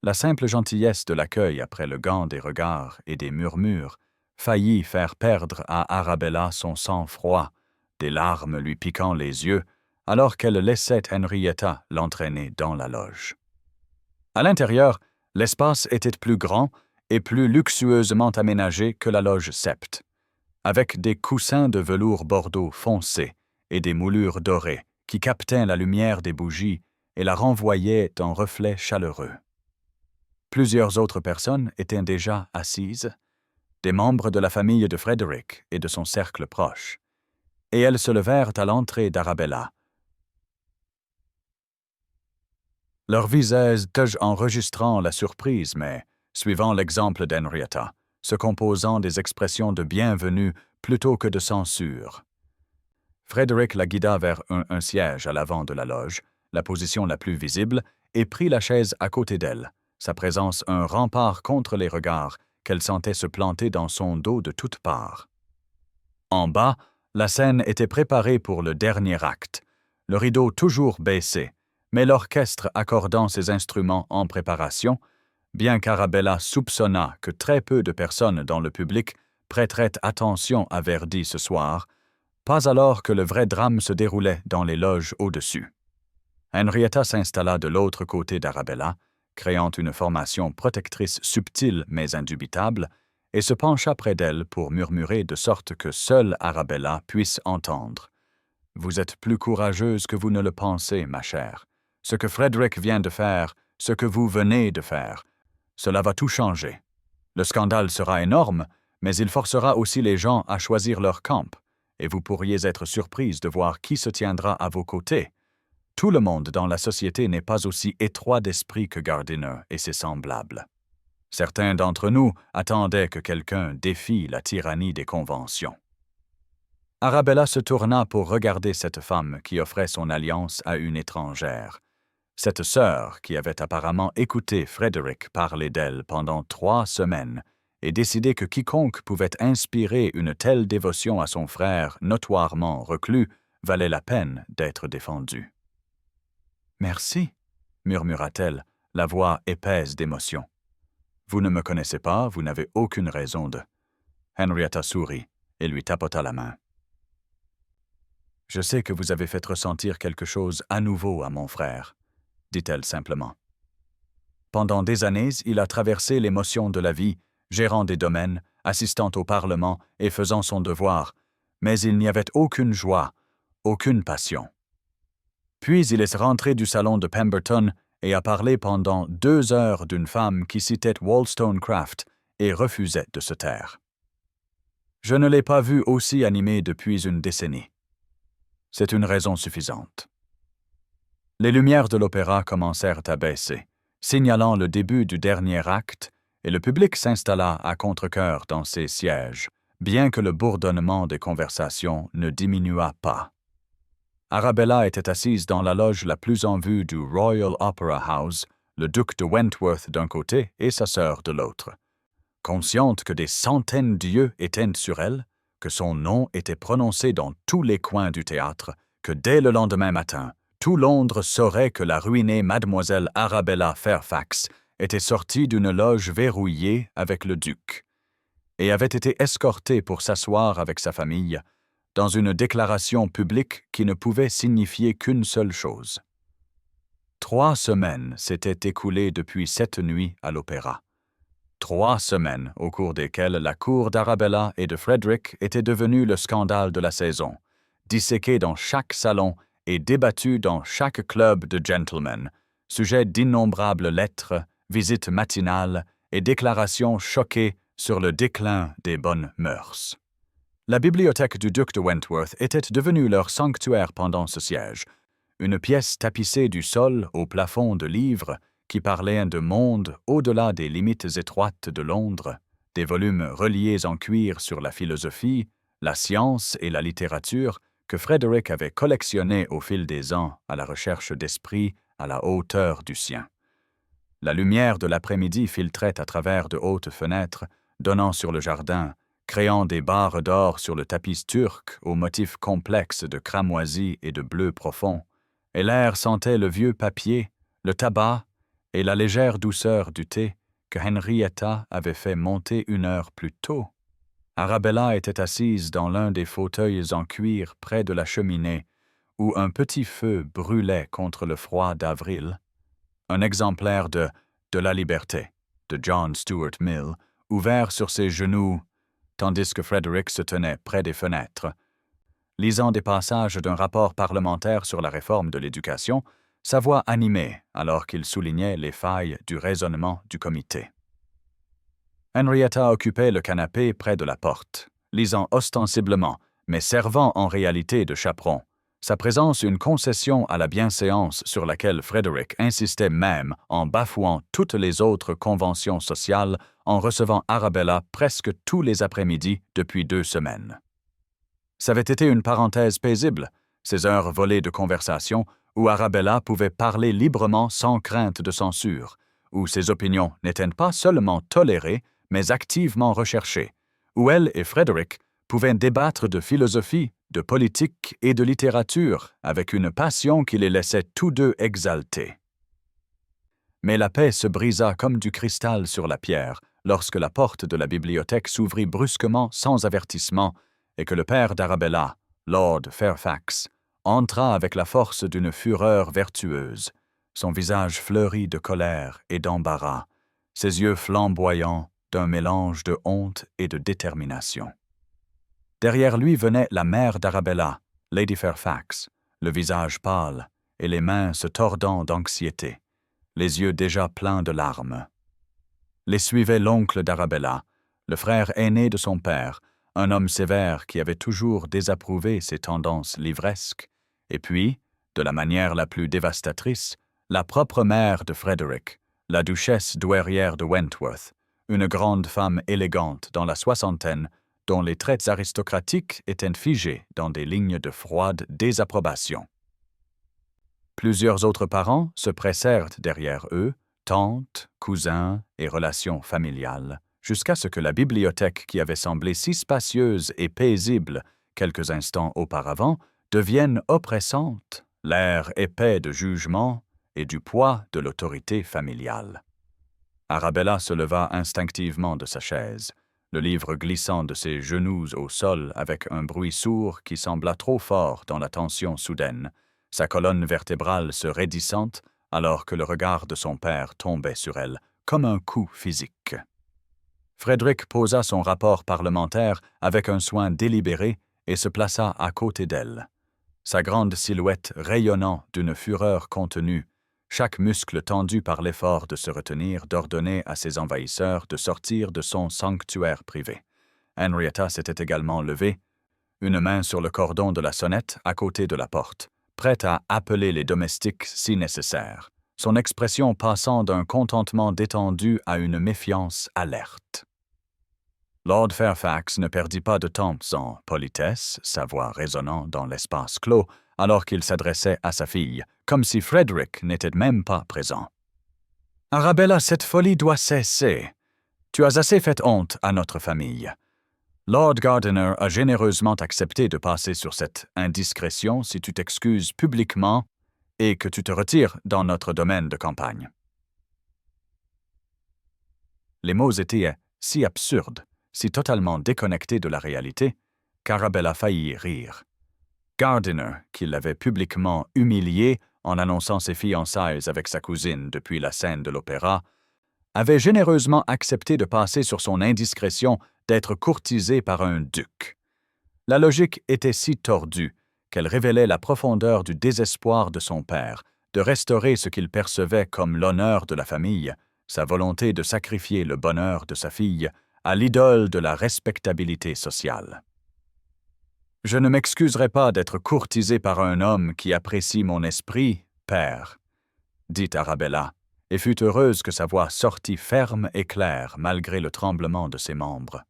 La simple gentillesse de l'accueil après le gant des regards et des murmures faillit faire perdre à Arabella son sang-froid, des larmes lui piquant les yeux, alors qu'elle laissait Henrietta l'entraîner dans la loge. À l'intérieur, l'espace était plus grand et plus luxueusement aménagé que la loge sept, avec des coussins de velours bordeaux foncé et des moulures dorées qui captaient la lumière des bougies et la renvoyaient en reflets chaleureux. Plusieurs autres personnes étaient déjà assises, des membres de la famille de Frédéric et de son cercle proche, et elles se levèrent à l'entrée d'Arabella. Leurs visages enregistrant la surprise, mais, suivant l'exemple d'Henrietta, se composant des expressions de bienvenue plutôt que de censure. Frédéric la guida vers un siège à l'avant de la loge, la position la plus visible, et prit la chaise à côté d'elle, sa présence un rempart contre les regards qu'elle sentait se planter dans son dos de toutes parts. En bas, la scène était préparée pour le dernier acte, le rideau toujours baissé, mais l'orchestre accordant ses instruments en préparation, bien qu'Arabella soupçonnât que très peu de personnes dans le public prêteraient attention à Verdi ce soir, pas alors que le vrai drame se déroulait dans les loges au-dessus. Henrietta s'installa de l'autre côté d'Arabella, créant une formation protectrice subtile mais indubitable, et se pencha près d'elle pour murmurer de sorte que seule Arabella puisse entendre. « Vous êtes plus courageuse que vous ne le pensez, ma chère. Ce que Frédéric vient de faire, ce que vous venez de faire, cela va tout changer. Le scandale sera énorme, mais il forcera aussi les gens à choisir leur camp, et vous pourriez être surprise de voir qui se tiendra à vos côtés. Tout le monde dans la société n'est pas aussi étroit d'esprit que Gardiner et ses semblables. Certains d'entre nous attendaient que quelqu'un défie la tyrannie des conventions. » Arabella se tourna pour regarder cette femme qui offrait son alliance à une étrangère, cette sœur qui avait apparemment écouté Frédéric parler d'elle pendant 3 semaines et décidé que quiconque pouvait inspirer une telle dévotion à son frère notoirement reclus valait la peine d'être défendu. « Merci, » murmura-t-elle, la voix épaisse d'émotion. « Vous ne me connaissez pas, vous n'avez aucune raison de... » Henrietta sourit et lui tapota la main. « Je sais que vous avez fait ressentir quelque chose à nouveau à mon frère, » dit-elle simplement. Pendant des années, il a traversé l'émotion de la vie, gérant des domaines, assistant au Parlement et faisant son devoir, mais il n'y avait aucune joie, aucune passion. Puis il est rentré du salon de Pemberton et a parlé pendant 2 heures d'une femme qui citait Wollstonecraft et refusait de se taire. Je ne l'ai pas vu aussi animé depuis une décennie. C'est une raison suffisante. Les lumières de l'opéra commencèrent à baisser, signalant le début du dernier acte, et le public s'installa à contre-cœur dans ses sièges, bien que le bourdonnement des conversations ne diminuât pas. Arabella était assise dans la loge la plus en vue du Royal Opera House, le duc de Wentworth d'un côté et sa sœur de l'autre. Consciente que des centaines d'yeux étaient sur elle, que son nom était prononcé dans tous les coins du théâtre, que dès le lendemain matin, tout Londres saurait que la ruinée mademoiselle Arabella Fairfax était sortie d'une loge verrouillée avec le duc, et avait été escortée pour s'asseoir avec sa famille, dans une déclaration publique qui ne pouvait signifier qu'une seule chose. 3 semaines s'étaient écoulées depuis cette nuit à l'opéra. 3 semaines au cours desquelles la cour d'Arabella et de Frederick était devenue le scandale de la saison, disséquée dans chaque salon et débattue dans chaque club de gentlemen, sujet d'innombrables lettres, visites matinales et déclarations choquées sur le déclin des bonnes mœurs. La bibliothèque du duc de Wentworth était devenue leur sanctuaire pendant ce siège, une pièce tapissée du sol au plafond de livres qui parlaient de monde au-delà des limites étroites de Londres, des volumes reliés en cuir sur la philosophie, la science et la littérature que Frédéric avait collectionnés au fil des ans à la recherche d'esprits à la hauteur du sien. La lumière de l'après-midi filtrait à travers de hautes fenêtres, donnant sur le jardin, créant des barres d'or sur le tapis turc aux motifs complexes de cramoisi et de bleu profond, et l'air sentait le vieux papier, le tabac et la légère douceur du thé que Henrietta avait fait monter 1 heure plus tôt. Arabella était assise dans l'un des fauteuils en cuir près de la cheminée, où un petit feu brûlait contre le froid d'avril. Un exemplaire de La Liberté, de John Stuart Mill, ouvert sur ses genoux, tandis que Frederick se tenait près des fenêtres, lisant des passages d'un rapport parlementaire sur la réforme de l'éducation, sa voix animée alors qu'il soulignait les failles du raisonnement du comité. Henrietta occupait le canapé près de la porte, lisant ostensiblement, mais servant en réalité de chaperon, sa présence une concession à la bienséance sur laquelle Frederick insistait même en bafouant toutes les autres conventions sociales en recevant Arabella presque tous les après-midi depuis 2 semaines. Ça avait été une parenthèse paisible, ces heures volées de conversation où Arabella pouvait parler librement sans crainte de censure, où ses opinions n'étaient pas seulement tolérées, mais activement recherchées, où elle et Frederick pouvaient débattre de philosophie, de politique et de littérature avec une passion qui les laissait tous deux exaltés. Mais la paix se brisa comme du cristal sur la pierre lorsque la porte de la bibliothèque s'ouvrit brusquement sans avertissement et que le père d'Arabella, Lord Fairfax, entra avec la force d'une fureur vertueuse, son visage fleuri de colère et d'embarras, ses yeux flamboyants d'un mélange de honte et de détermination. Derrière lui venait la mère d'Arabella, Lady Fairfax, le visage pâle et les mains se tordant d'anxiété, les yeux déjà pleins de larmes. Les suivait l'oncle d'Arabella, le frère aîné de son père, un homme sévère qui avait toujours désapprouvé ses tendances livresques, et puis, de la manière la plus dévastatrice, la propre mère de Frederick, la duchesse douairière de Wentworth, une grande femme élégante dans la soixantaine, dont les traits aristocratiques étaient figés dans des lignes de froide désapprobation. Plusieurs autres parents se pressèrent derrière eux, tantes, cousins et relations familiales, jusqu'à ce que la bibliothèque qui avait semblé si spacieuse et paisible quelques instants auparavant devienne oppressante, l'air épais de jugement et du poids de l'autorité familiale. Arabella se leva instinctivement de sa chaise, le livre glissant de ses genoux au sol avec un bruit sourd qui sembla trop fort dans la tension soudaine, sa colonne vertébrale se raidissant alors que le regard de son père tombait sur elle, comme un coup physique. Frédéric posa son rapport parlementaire avec un soin délibéré et se plaça à côté d'elle. Sa grande silhouette rayonnant d'une fureur contenue, chaque muscle tendu par l'effort de se retenir d'ordonner à ses envahisseurs de sortir de son sanctuaire privé. Henrietta s'était également levée, une main sur le cordon de la sonnette à côté de la porte, prête à appeler les domestiques si nécessaire, son expression passant d'un contentement détendu à une méfiance alerte. Lord Fairfax ne perdit pas de temps en politesse, sa voix résonnant dans l'espace clos, alors qu'il s'adressait à sa fille, comme si Frédéric n'était même pas présent. « Arabella, cette folie doit cesser. Tu as assez fait honte à notre famille. Lord Gardiner a généreusement accepté de passer sur cette indiscrétion si tu t'excuses publiquement et que tu te retires dans notre domaine de campagne. » Les mots étaient si absurdes, si totalement déconnectés de la réalité, qu'Arabella faillit rire. Gardiner, qui l'avait publiquement humilié en annonçant ses fiançailles avec sa cousine depuis la scène de l'opéra, avait généreusement accepté de passer sur son indiscrétion d'être courtisé par un duc. La logique était si tordue qu'elle révélait la profondeur du désespoir de son père de restaurer ce qu'il percevait comme l'honneur de la famille, sa volonté de sacrifier le bonheur de sa fille à l'idole de la respectabilité sociale. « Je ne m'excuserai pas d'être courtisé par un homme qui apprécie mon esprit, père, » dit Arabella, et fut heureuse que sa voix sortît ferme et claire malgré le tremblement de ses membres.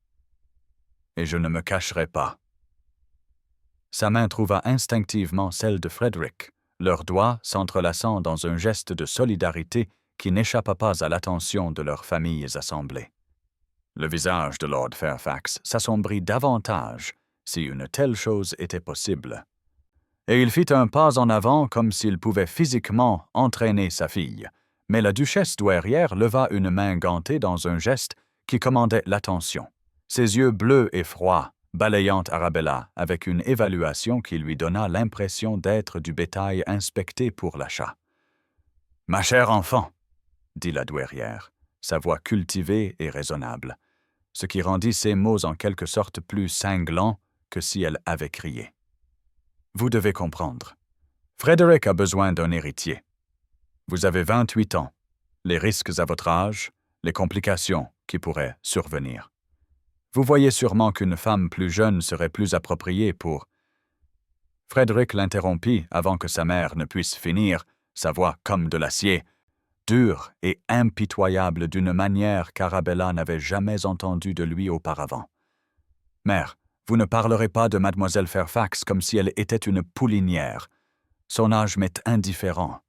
« Et je ne me cacherai pas. » Sa main trouva instinctivement celle de Frédéric, leurs doigts s'entrelaçant dans un geste de solidarité qui n'échappa pas à l'attention de leurs familles assemblées. Le visage de Lord Fairfax s'assombrit davantage si une telle chose était possible, et il fit un pas en avant comme s'il pouvait physiquement entraîner sa fille, mais la duchesse douairière leva une main gantée dans un geste qui commandait l'attention, ses yeux bleus et froids, balayant Arabella avec une évaluation qui lui donna l'impression d'être du bétail inspecté pour l'achat. « Ma chère enfant, » dit la douairière, sa voix cultivée et raisonnable, ce qui rendit ces mots en quelque sorte plus cinglants que si elle avait crié. « Vous devez comprendre. Frédéric a besoin d'un héritier. Vous avez 28 ans, les risques à votre âge, les complications qui pourraient survenir. Vous voyez sûrement qu'une femme plus jeune serait plus appropriée pour... » Frédéric l'interrompit avant que sa mère ne puisse finir, sa voix comme de l'acier, dure et impitoyable d'une manière qu'Arabella n'avait jamais entendue de lui auparavant. « Mère, vous ne parlerez pas de mademoiselle Fairfax comme si elle était une poulinière. Son âge m'est indifférent. »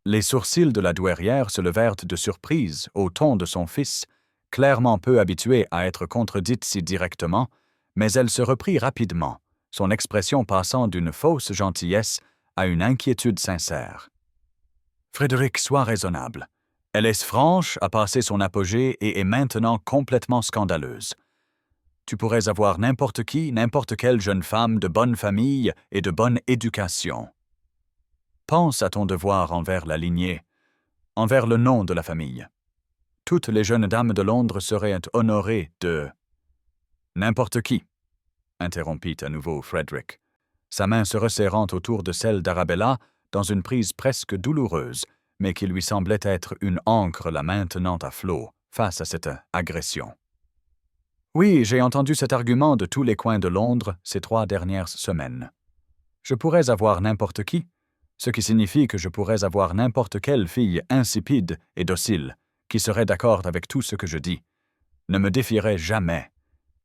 Les sourcils de la douairière se levèrent de surprise au ton de son fils, clairement peu habituée à être contredite si directement, mais elle se reprit rapidement, son expression passant d'une fausse gentillesse à une inquiétude sincère. « Frédéric, sois raisonnable. Elle est franche, a passé son apogée et est maintenant complètement scandaleuse. Tu pourrais avoir n'importe qui, n'importe quelle jeune femme de bonne famille et de bonne éducation. Pense à ton devoir envers la lignée, envers le nom de la famille. Toutes les jeunes dames de Londres seraient honorées de... » « N'importe qui, » interrompit à nouveau Frédéric, sa main se resserrant autour de celle d'Arabella dans une prise presque douloureuse, mais qui lui semblait être une ancre la maintenant à flot face à cette agression. « Oui, j'ai entendu cet argument de tous les coins de Londres ces 3 dernières semaines. Je pourrais avoir n'importe qui, ce qui signifie que je pourrais avoir n'importe quelle fille insipide et docile, qui serait d'accord avec tout ce que je dis, ne me défierait jamais,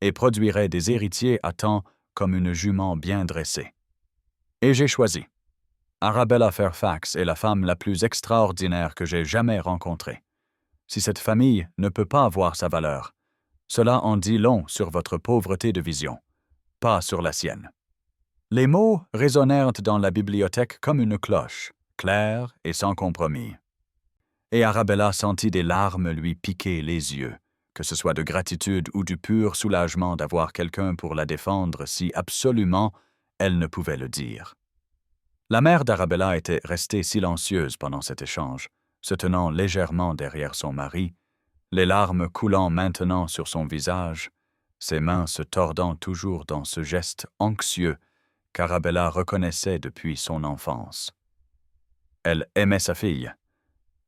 et produirait des héritiers à temps comme une jument bien dressée. Et j'ai choisi. Arabella Fairfax est la femme la plus extraordinaire que j'ai jamais rencontrée. Si cette famille ne peut pas avoir sa valeur, cela en dit long sur votre pauvreté de vision, pas sur la sienne. Les mots résonnèrent dans la bibliothèque comme une cloche, claire et sans compromis. Et Arabella sentit des larmes lui piquer les yeux, que ce soit de gratitude ou du pur soulagement d'avoir quelqu'un pour la défendre si absolument elle ne pouvait le dire. La mère d'Arabella était restée silencieuse pendant cet échange, se tenant légèrement derrière son mari, les larmes coulant maintenant sur son visage, ses mains se tordant toujours dans ce geste anxieux qu'Arabella reconnaissait depuis son enfance. Elle aimait sa fille.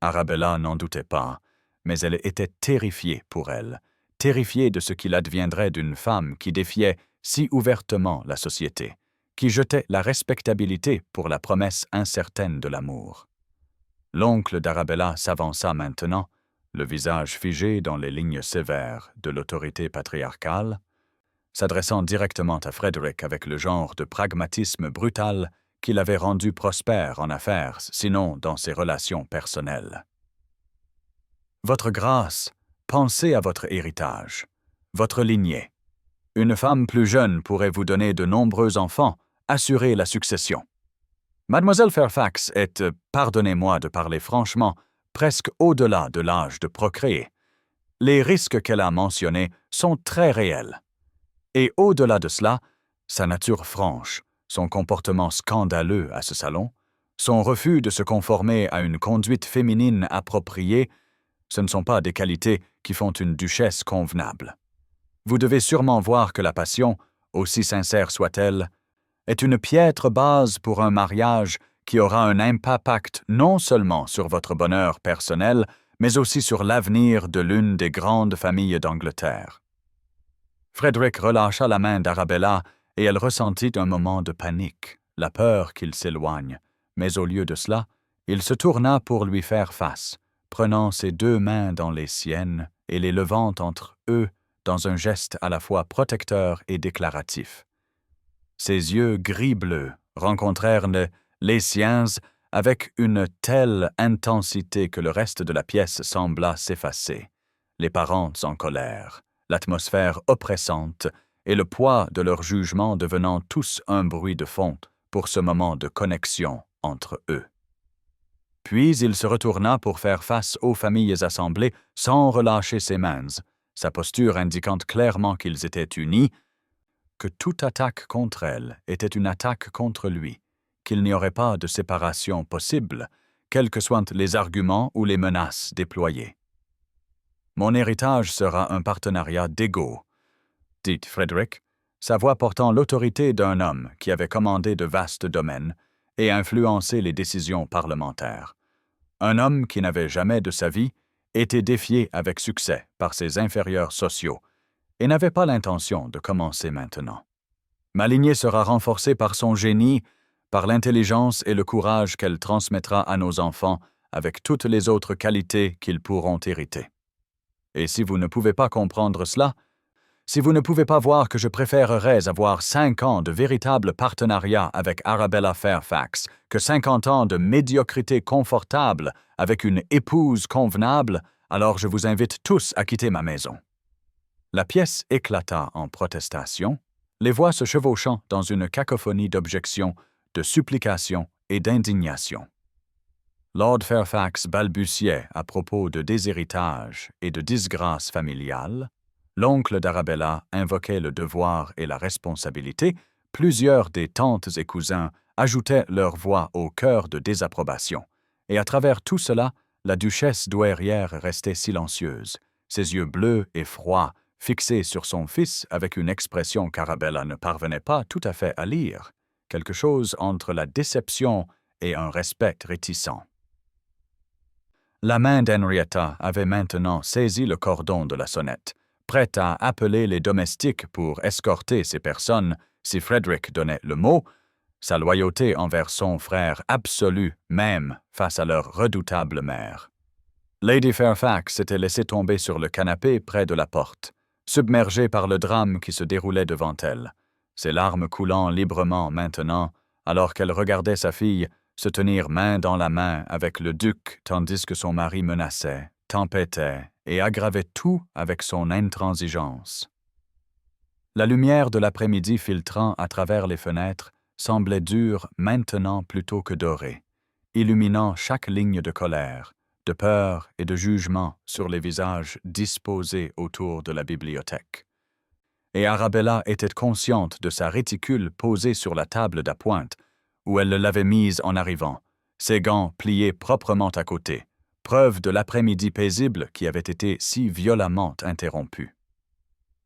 Arabella n'en doutait pas, mais elle était terrifiée pour elle, terrifiée de ce qu'il adviendrait d'une femme qui défiait si ouvertement la société, qui jetait la respectabilité pour la promesse incertaine de l'amour. L'oncle d'Arabella s'avança maintenant, le visage figé dans les lignes sévères de l'autorité patriarcale, s'adressant directement à Frederick avec le genre de pragmatisme brutal qui l'avait rendu prospère en affaires, sinon dans ses relations personnelles. Votre grâce, pensez à votre héritage, votre lignée. Une femme plus jeune pourrait vous donner de nombreux enfants, assurer la succession. Mademoiselle Fairfax est, pardonnez-moi de parler franchement, presque au-delà de l'âge de procréer. Les risques qu'elle a mentionnés sont très réels. Et au-delà de cela, sa nature franche, son comportement scandaleux à ce salon, son refus de se conformer à une conduite féminine appropriée, ce ne sont pas des qualités qui font une duchesse convenable. Vous devez sûrement voir que la passion, aussi sincère soit-elle, est une piètre base pour un mariage qui aura un impact non seulement sur votre bonheur personnel, mais aussi sur l'avenir de l'une des grandes familles d'Angleterre. Frederick relâcha la main d'Arabella et elle ressentit un moment de panique, la peur qu'il s'éloigne, mais au lieu de cela, il se tourna pour lui faire face, prenant ses deux mains dans les siennes et les levant entre eux dans un geste à la fois protecteur et déclaratif. Ses yeux gris-bleu rencontrèrent les siens avec une telle intensité que le reste de la pièce sembla s'effacer, les parents en colère, l'atmosphère oppressante et le poids de leur jugement devenant tous un bruit de fond pour ce moment de connexion entre eux. Puis il se retourna pour faire face aux familles assemblées sans relâcher ses mains, sa posture indiquant clairement qu'ils étaient unis, que toute attaque contre elle était une attaque contre lui, qu'il n'y aurait pas de séparation possible, quels que soient les arguments ou les menaces déployées. « Mon héritage sera un partenariat d'égaux », dit Frederick, sa voix portant l'autorité d'un homme qui avait commandé de vastes domaines et influencé les décisions parlementaires. Un homme qui n'avait jamais de sa vie été défié avec succès par ses inférieurs sociaux et n'avait pas l'intention de commencer maintenant. Ma lignée sera renforcée par son génie, par l'intelligence et le courage qu'elle transmettra à nos enfants avec toutes les autres qualités qu'ils pourront hériter. Et si vous ne pouvez pas comprendre cela, si vous ne pouvez pas voir que je préférerais avoir 5 ans de véritable partenariat avec Arabella Fairfax que 50 ans de médiocrité confortable avec une épouse convenable, alors je vous invite tous à quitter ma maison. La pièce éclata en protestation, les voix se chevauchant dans une cacophonie d'objections, de supplications et d'indignation. Lord Fairfax balbutiait à propos de déshéritage et de disgrâce familiale. L'oncle d'Arabella invoquait le devoir et la responsabilité. Plusieurs des tantes et cousins ajoutaient leur voix au chœur de désapprobation. Et à travers tout cela, la duchesse douairière restait silencieuse, ses yeux bleus et froids, fixés sur son fils avec une expression qu'Arabella ne parvenait pas tout à fait à lire, quelque chose entre la déception et un respect réticent. La main d'Henrietta avait maintenant saisi le cordon de la sonnette, prête à appeler les domestiques pour escorter ces personnes si Frederick donnait le mot, sa loyauté envers son frère absolue même face à leur redoutable mère. Lady Fairfax s'était laissée tomber sur le canapé près de la porte, submergée par le drame qui se déroulait devant elle, ses larmes coulant librement maintenant, alors qu'elle regardait sa fille se tenir main dans la main avec le duc tandis que son mari menaçait, tempêtait et aggravait tout avec son intransigeance. La lumière de l'après-midi filtrant à travers les fenêtres semblait dur maintenant plutôt que doré, illuminant chaque ligne de colère, de peur et de jugement sur les visages disposés autour de la bibliothèque. Et Arabella était consciente de sa réticule posée sur la table d'appointe, où elle l'avait mise en arrivant, ses gants pliés proprement à côté, preuve de l'après-midi paisible qui avait été si violemment interrompu.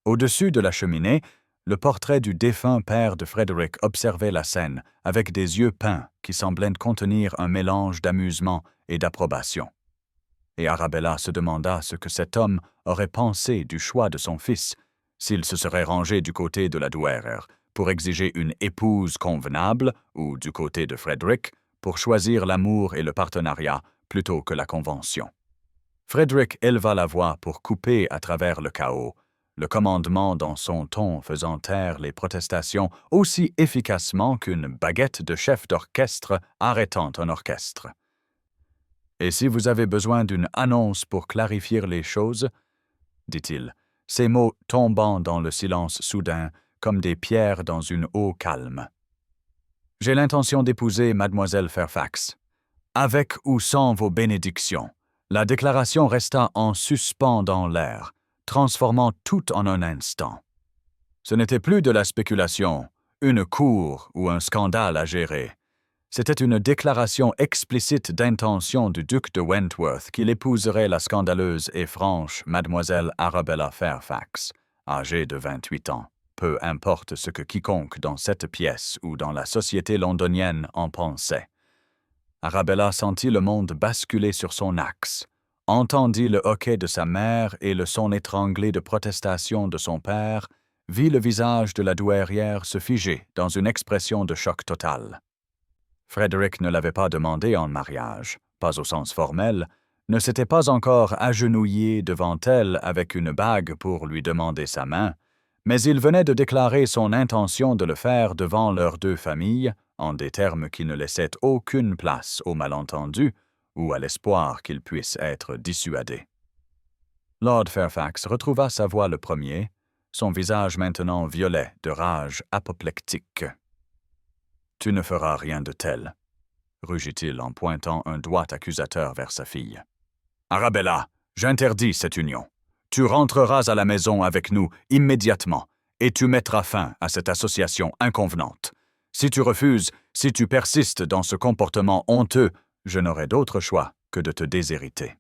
Au-dessus de la cheminée, le portrait du défunt père de Frederick observait la scène avec des yeux peints qui semblaient contenir un mélange d'amusement et d'approbation. Et Arabella se demanda ce que cet homme aurait pensé du choix de son fils, s'il se serait rangé du côté de la douairière pour exiger une épouse convenable ou du côté de Frederick pour choisir l'amour et le partenariat plutôt que la convention. Frederick éleva la voix pour couper à travers le chaos, le commandement dans son ton faisant taire les protestations aussi efficacement qu'une baguette de chef d'orchestre arrêtant un orchestre. Et si vous avez besoin d'une annonce pour clarifier les choses, dit-il, ces mots tombant dans le silence soudain comme des pierres dans une eau calme. J'ai l'intention d'épouser mademoiselle Fairfax. Avec ou sans vos bénédictions, la déclaration resta en suspens dans l'air, transformant tout en un instant. Ce n'était plus de la spéculation, une cour ou un scandale à gérer. C'était une déclaration explicite d'intention du duc de Wentworth qu'il épouserait la scandaleuse et franche mademoiselle Arabella Fairfax, âgée de 28 ans. Peu importe ce que quiconque dans cette pièce ou dans la société londonienne en pensait. Arabella sentit le monde basculer sur son axe, entendit le hoquet de sa mère et le son étranglé de protestation de son père, vit le visage de la douairière se figer dans une expression de choc total. Frederick ne l'avait pas demandé en mariage, pas au sens formel, ne s'était pas encore agenouillé devant elle avec une bague pour lui demander sa main, mais il venait de déclarer son intention de le faire devant leurs deux familles, en des termes qui ne laissaient aucune place au malentendu ou à l'espoir qu'il puisse être dissuadé. Lord Fairfax retrouva sa voix le premier, son visage maintenant violet de rage apoplectique. « Tu ne feras rien de tel, » rugit-il en pointant un doigt accusateur vers sa fille. « Arabella, j'interdis cette union. Tu rentreras à la maison avec nous immédiatement et tu mettras fin à cette association inconvenante. Si tu refuses, si tu persistes dans ce comportement honteux, je n'aurai d'autre choix que de te déshériter.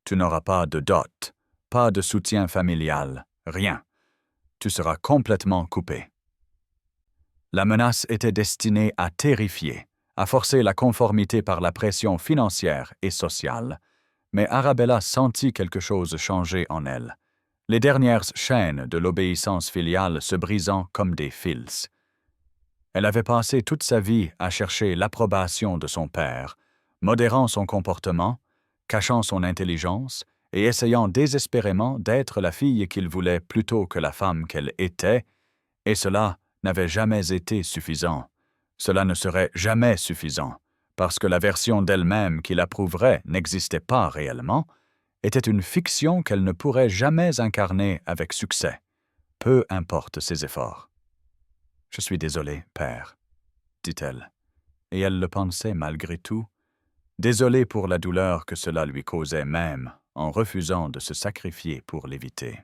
Tu n'auras pas de dot, pas de soutien familial, rien. Tu seras complètement coupé. » La menace était destinée à terrifier, à forcer la conformité par la pression financière et sociale. Mais Arabella sentit quelque chose changer en elle, les dernières chaînes de l'obéissance filiale se brisant comme des fils. Elle avait passé toute sa vie à chercher l'approbation de son père, modérant son comportement, cachant son intelligence et essayant désespérément d'être la fille qu'il voulait plutôt que la femme qu'elle était, et cela n'avait jamais été suffisant. Cela ne serait jamais suffisant, parce que la version d'elle-même qui l'approuverait n'existait pas réellement, était une fiction qu'elle ne pourrait jamais incarner avec succès, peu importe ses efforts. « Je suis désolée, père, » dit-elle, et elle le pensait malgré tout, désolée pour la douleur que cela lui causait même en refusant de se sacrifier pour l'éviter.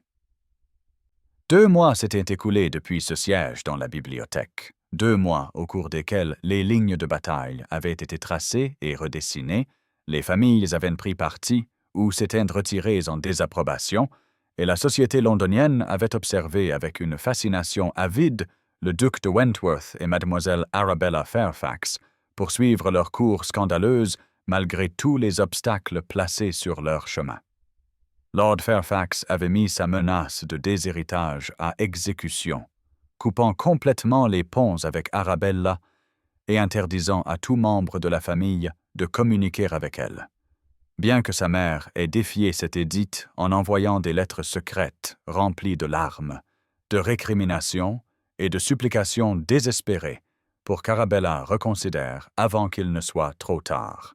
2 mois s'étaient écoulés depuis ce siège dans la bibliothèque, 2 mois au cours desquels les lignes de bataille avaient été tracées et redessinées, les familles avaient pris parti ou s'étaient retirées en désapprobation, et la société londonienne avait observé avec une fascination avide le duc de Wentworth et mademoiselle Arabella Fairfax poursuivre leur course scandaleuse malgré tous les obstacles placés sur leur chemin. Lord Fairfax avait mis sa menace de déshéritage à exécution, coupant complètement les ponts avec Arabella et interdisant à tout membre de la famille de communiquer avec elle. Bien que sa mère ait défié cet édit en envoyant des lettres secrètes remplies de larmes, de récriminations et de supplications désespérées pour qu'Arabella reconsidère avant qu'il ne soit trop tard.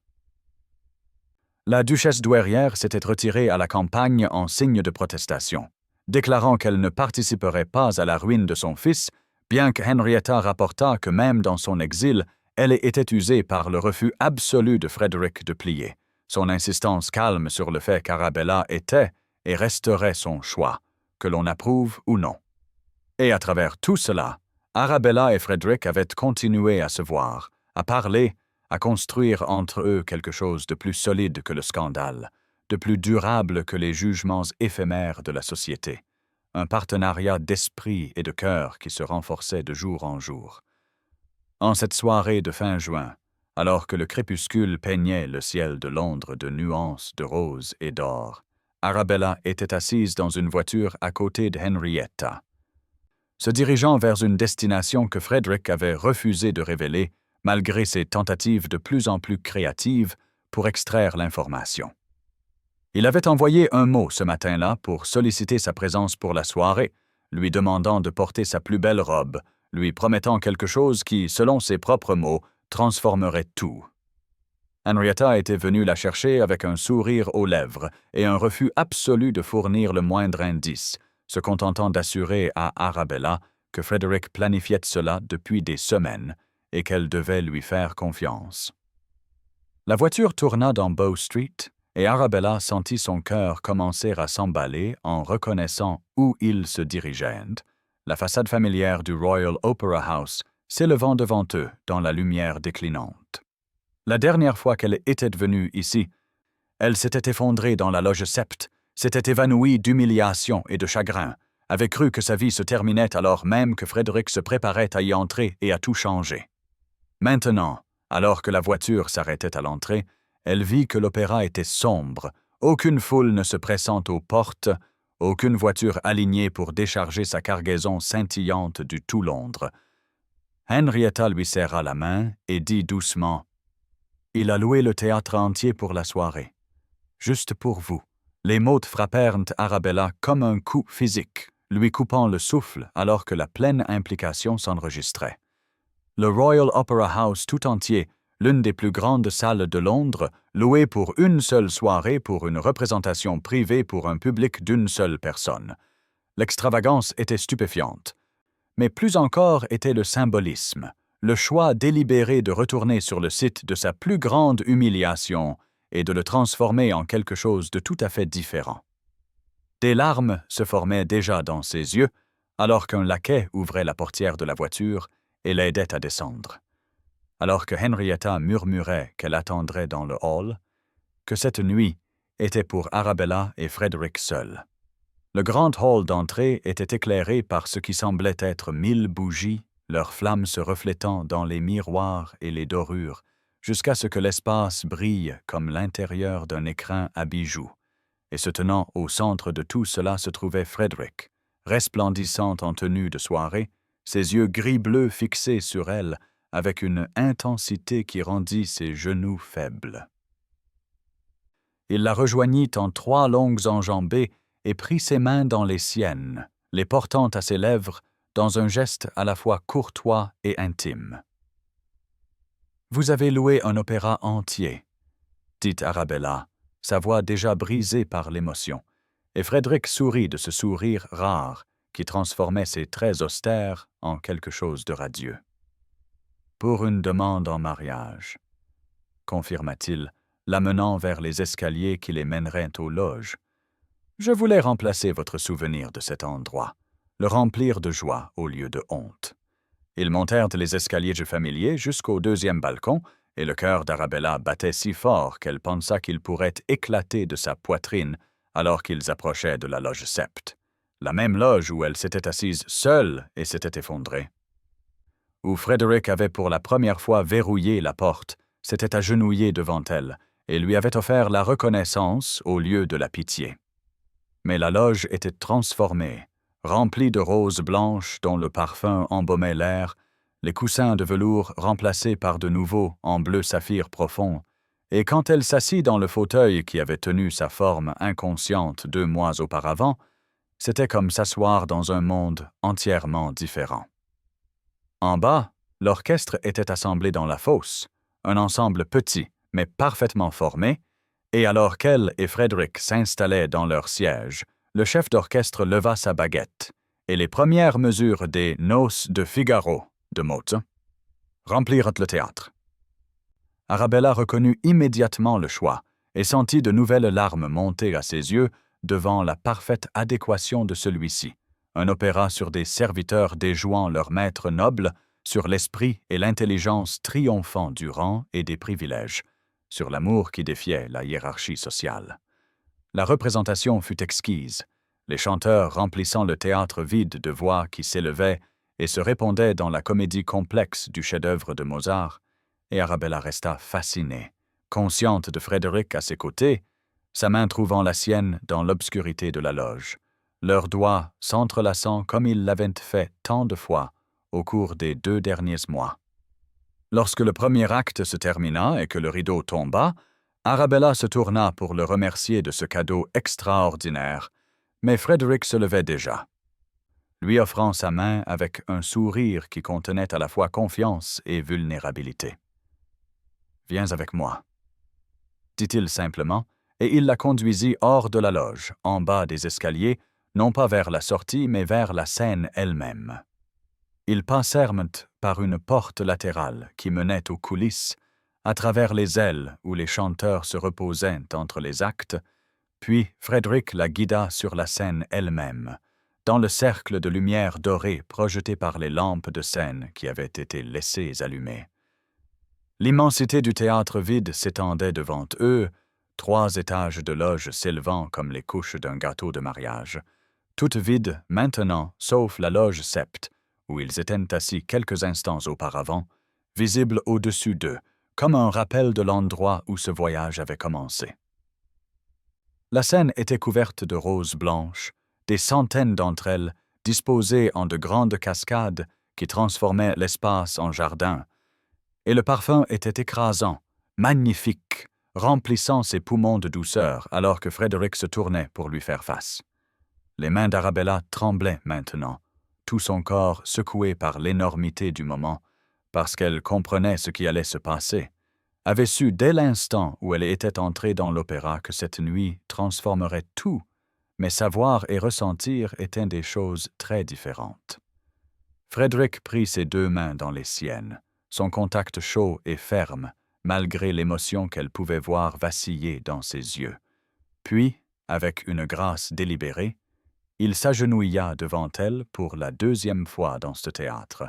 La duchesse douairière s'était retirée à la campagne en signe de protestation, déclarant qu'elle ne participerait pas à la ruine de son fils bien que Henrietta rapporta que même dans son exil, elle était usée par le refus absolu de Frédéric de plier, son insistance calme sur le fait qu'Arabella était et resterait son choix, que l'on approuve ou non. Et à travers tout cela, Arabella et Frédéric avaient continué à se voir, à parler, à construire entre eux quelque chose de plus solide que le scandale, de plus durable que les jugements éphémères de la société, un partenariat d'esprit et de cœur qui se renforçait de jour en jour. En cette soirée de fin juin, alors que le crépuscule peignait le ciel de Londres de nuances de rose et d'or, Arabella était assise dans une voiture à côté de Henrietta, se dirigeant vers une destination que Frédéric avait refusé de révéler malgré ses tentatives de plus en plus créatives pour extraire l'information. Il avait envoyé un mot ce matin-là pour solliciter sa présence pour la soirée, lui demandant de porter sa plus belle robe, lui promettant quelque chose qui, selon ses propres mots, transformerait tout. Henrietta était venue la chercher avec un sourire aux lèvres et un refus absolu de fournir le moindre indice, se contentant d'assurer à Arabella que Frédéric planifiait cela depuis des semaines et qu'elle devait lui faire confiance. La voiture tourna dans Bow Street et Arabella sentit son cœur commencer à s'emballer en reconnaissant où il se dirigeait, la façade familière du Royal Opera House s'élevant devant eux dans la lumière déclinante. La dernière fois qu'elle était venue ici, elle s'était effondrée dans la loge Sept, s'était évanouie d'humiliation et de chagrin, avait cru que sa vie se terminait alors même que Frédéric se préparait à y entrer et à tout changer. Maintenant, alors que la voiture s'arrêtait à l'entrée, elle vit que l'opéra était sombre, aucune foule ne se pressant aux portes, aucune voiture alignée pour décharger sa cargaison scintillante du tout Londres. Henrietta lui serra la main et dit doucement « Il a loué le théâtre entier pour la soirée. Juste pour vous. » Les mots frappèrent Arabella comme un coup physique, lui coupant le souffle alors que la pleine implication s'enregistrait. Le Royal Opera House tout entier, l'une des plus grandes salles de Londres, louée pour une seule soirée pour une représentation privée pour un public d'une seule personne. L'extravagance était stupéfiante. Mais plus encore était le symbolisme, le choix délibéré de retourner sur le site de sa plus grande humiliation et de le transformer en quelque chose de tout à fait différent. Des larmes se formaient déjà dans ses yeux, alors qu'un laquais ouvrait la portière de la voiture et l'aidait à descendre. Alors que Henrietta murmurait qu'elle attendrait dans le hall, que cette nuit était pour Arabella et Frédéric seuls. Le grand hall d'entrée était éclairé par ce qui semblait être 1000 bougies, leurs flammes se reflétant dans les miroirs et les dorures, jusqu'à ce que l'espace brille comme l'intérieur d'un écrin à bijoux. Et se tenant au centre de tout cela se trouvait Frédéric, resplendissant en tenue de soirée, ses yeux gris-bleu fixés sur elle, avec une intensité qui rendit ses genoux faibles. Il la rejoignit en 3 longues enjambées et prit ses mains dans les siennes, les portant à ses lèvres dans un geste à la fois courtois et intime. « Vous avez loué un opéra entier, » dit Arabella, sa voix déjà brisée par l'émotion, et Frédéric sourit de ce sourire rare qui transformait ses traits austères en quelque chose de radieux. « Pour une demande en mariage, » confirma-t-il, l'amenant vers les escaliers qui les mèneraient aux loges. « Je voulais remplacer votre souvenir de cet endroit, le remplir de joie au lieu de honte. » Ils montèrent les escaliers familiers jusqu'au 2e balcon, et le cœur d'Arabella battait si fort qu'elle pensa qu'il pourrait éclater de sa poitrine alors qu'ils approchaient de la loge Sept, la même loge où elle s'était assise seule et s'était effondrée. Où Frédéric avait pour la première fois verrouillé la porte, s'était agenouillé devant elle et lui avait offert la reconnaissance au lieu de la pitié. Mais la loge était transformée, remplie de roses blanches dont le parfum embaumait l'air, les coussins de velours remplacés par de nouveaux en bleu saphir profond, et quand elle s'assit dans le fauteuil qui avait tenu sa forme inconsciente 2 mois auparavant, c'était comme s'asseoir dans un monde entièrement différent. En bas, l'orchestre était assemblé dans la fosse, un ensemble petit mais parfaitement formé, et alors qu'elle et Frédéric s'installaient dans leur siège, le chef d'orchestre leva sa baguette, et les premières mesures des Noces de Figaro de Mozart remplirent le théâtre. Arabella reconnut immédiatement le choix et sentit de nouvelles larmes monter à ses yeux devant la parfaite adéquation de celui-ci, un opéra sur des serviteurs déjouant leur maître noble, sur l'esprit et l'intelligence triomphant du rang et des privilèges, sur l'amour qui défiait la hiérarchie sociale. La représentation fut exquise, les chanteurs remplissant le théâtre vide de voix qui s'élevaient et se répondaient dans la comédie complexe du chef-d'œuvre de Mozart, et Arabella resta fascinée, consciente de Frédéric à ses côtés, sa main trouvant la sienne dans l'obscurité de la loge, leurs doigts s'entrelaçant comme ils l'avaient fait tant de fois au cours des 2 derniers mois. Lorsque le premier acte se termina et que le rideau tomba, Arabella se tourna pour le remercier de ce cadeau extraordinaire, mais Frédéric se levait déjà, lui offrant sa main avec un sourire qui contenait à la fois confiance et vulnérabilité. « Viens avec moi », dit-il simplement, et il la conduisit hors de la loge, en bas des escaliers, non pas vers la sortie, mais vers la scène elle-même. Ils passèrent par une porte latérale qui menait aux coulisses, à travers les ailes où les chanteurs se reposaient entre les actes, puis Frédéric la guida sur la scène elle-même, dans le cercle de lumière dorée projeté par les lampes de scène qui avaient été laissées allumées. L'immensité du théâtre vide s'étendait devant eux, 3 étages de loges s'élevant comme les couches d'un gâteau de mariage, toutes vides maintenant, sauf la loge septe, où ils étaient assis quelques instants auparavant, visible au-dessus d'eux, comme un rappel de l'endroit où ce voyage avait commencé. La scène était couverte de roses blanches, des centaines d'entre elles, disposées en de grandes cascades qui transformaient l'espace en jardin, et le parfum était écrasant, magnifique, remplissant ses poumons de douceur alors que Frédéric se tournait pour lui faire face. Les mains d'Arabella tremblaient maintenant, tout son corps secoué par l'énormité du moment, parce qu'elle comprenait ce qui allait se passer, avait su dès l'instant où elle était entrée dans l'opéra que cette nuit transformerait tout, mais savoir et ressentir étaient des choses très différentes. Frédéric prit ses 2 mains dans les siennes, son contact chaud et ferme, malgré l'émotion qu'elle pouvait voir vaciller dans ses yeux. Puis, avec une grâce délibérée, il s'agenouilla devant elle pour la 2e fois dans ce théâtre,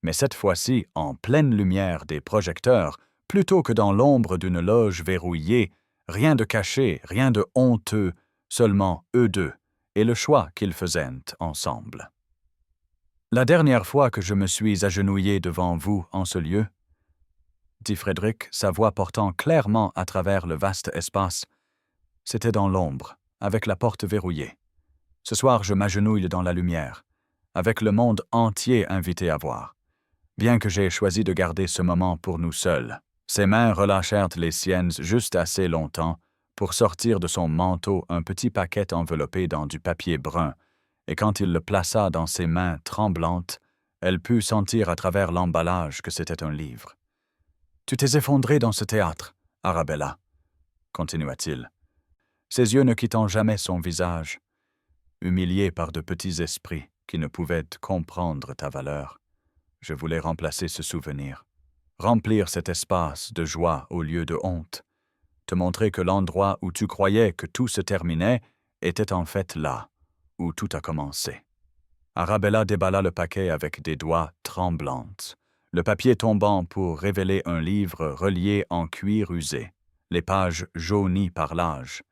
mais cette fois-ci en pleine lumière des projecteurs, plutôt que dans l'ombre d'une loge verrouillée, rien de caché, rien de honteux, seulement eux deux, et le choix qu'ils faisaient ensemble. « La dernière fois que je me suis agenouillé devant vous en ce lieu, » dit Frédéric, sa voix portant clairement à travers le vaste espace, « c'était dans l'ombre, avec la porte verrouillée. Ce soir, je m'agenouille dans la lumière, avec le monde entier invité à voir. Bien que j'aie choisi de garder ce moment pour nous seuls. » Ses mains relâchèrent les siennes juste assez longtemps pour sortir de son manteau un petit paquet enveloppé dans du papier brun, et quand il le plaça dans ses mains tremblantes, elle put sentir à travers l'emballage que c'était un livre. « Tu t'es effondrée dans ce théâtre, Arabella, » continua-t-il, ses yeux ne quittant jamais son visage, humilié par de petits esprits qui ne pouvaient comprendre ta valeur. Je voulais remplacer ce souvenir, remplir cet espace de joie au lieu de honte, te montrer que l'endroit où tu croyais que tout se terminait était en fait là, où tout a commencé. Arabella déballa le paquet avec des doigts tremblantes, le papier tombant pour révéler un livre relié en cuir usé, les pages jaunies par l'âge,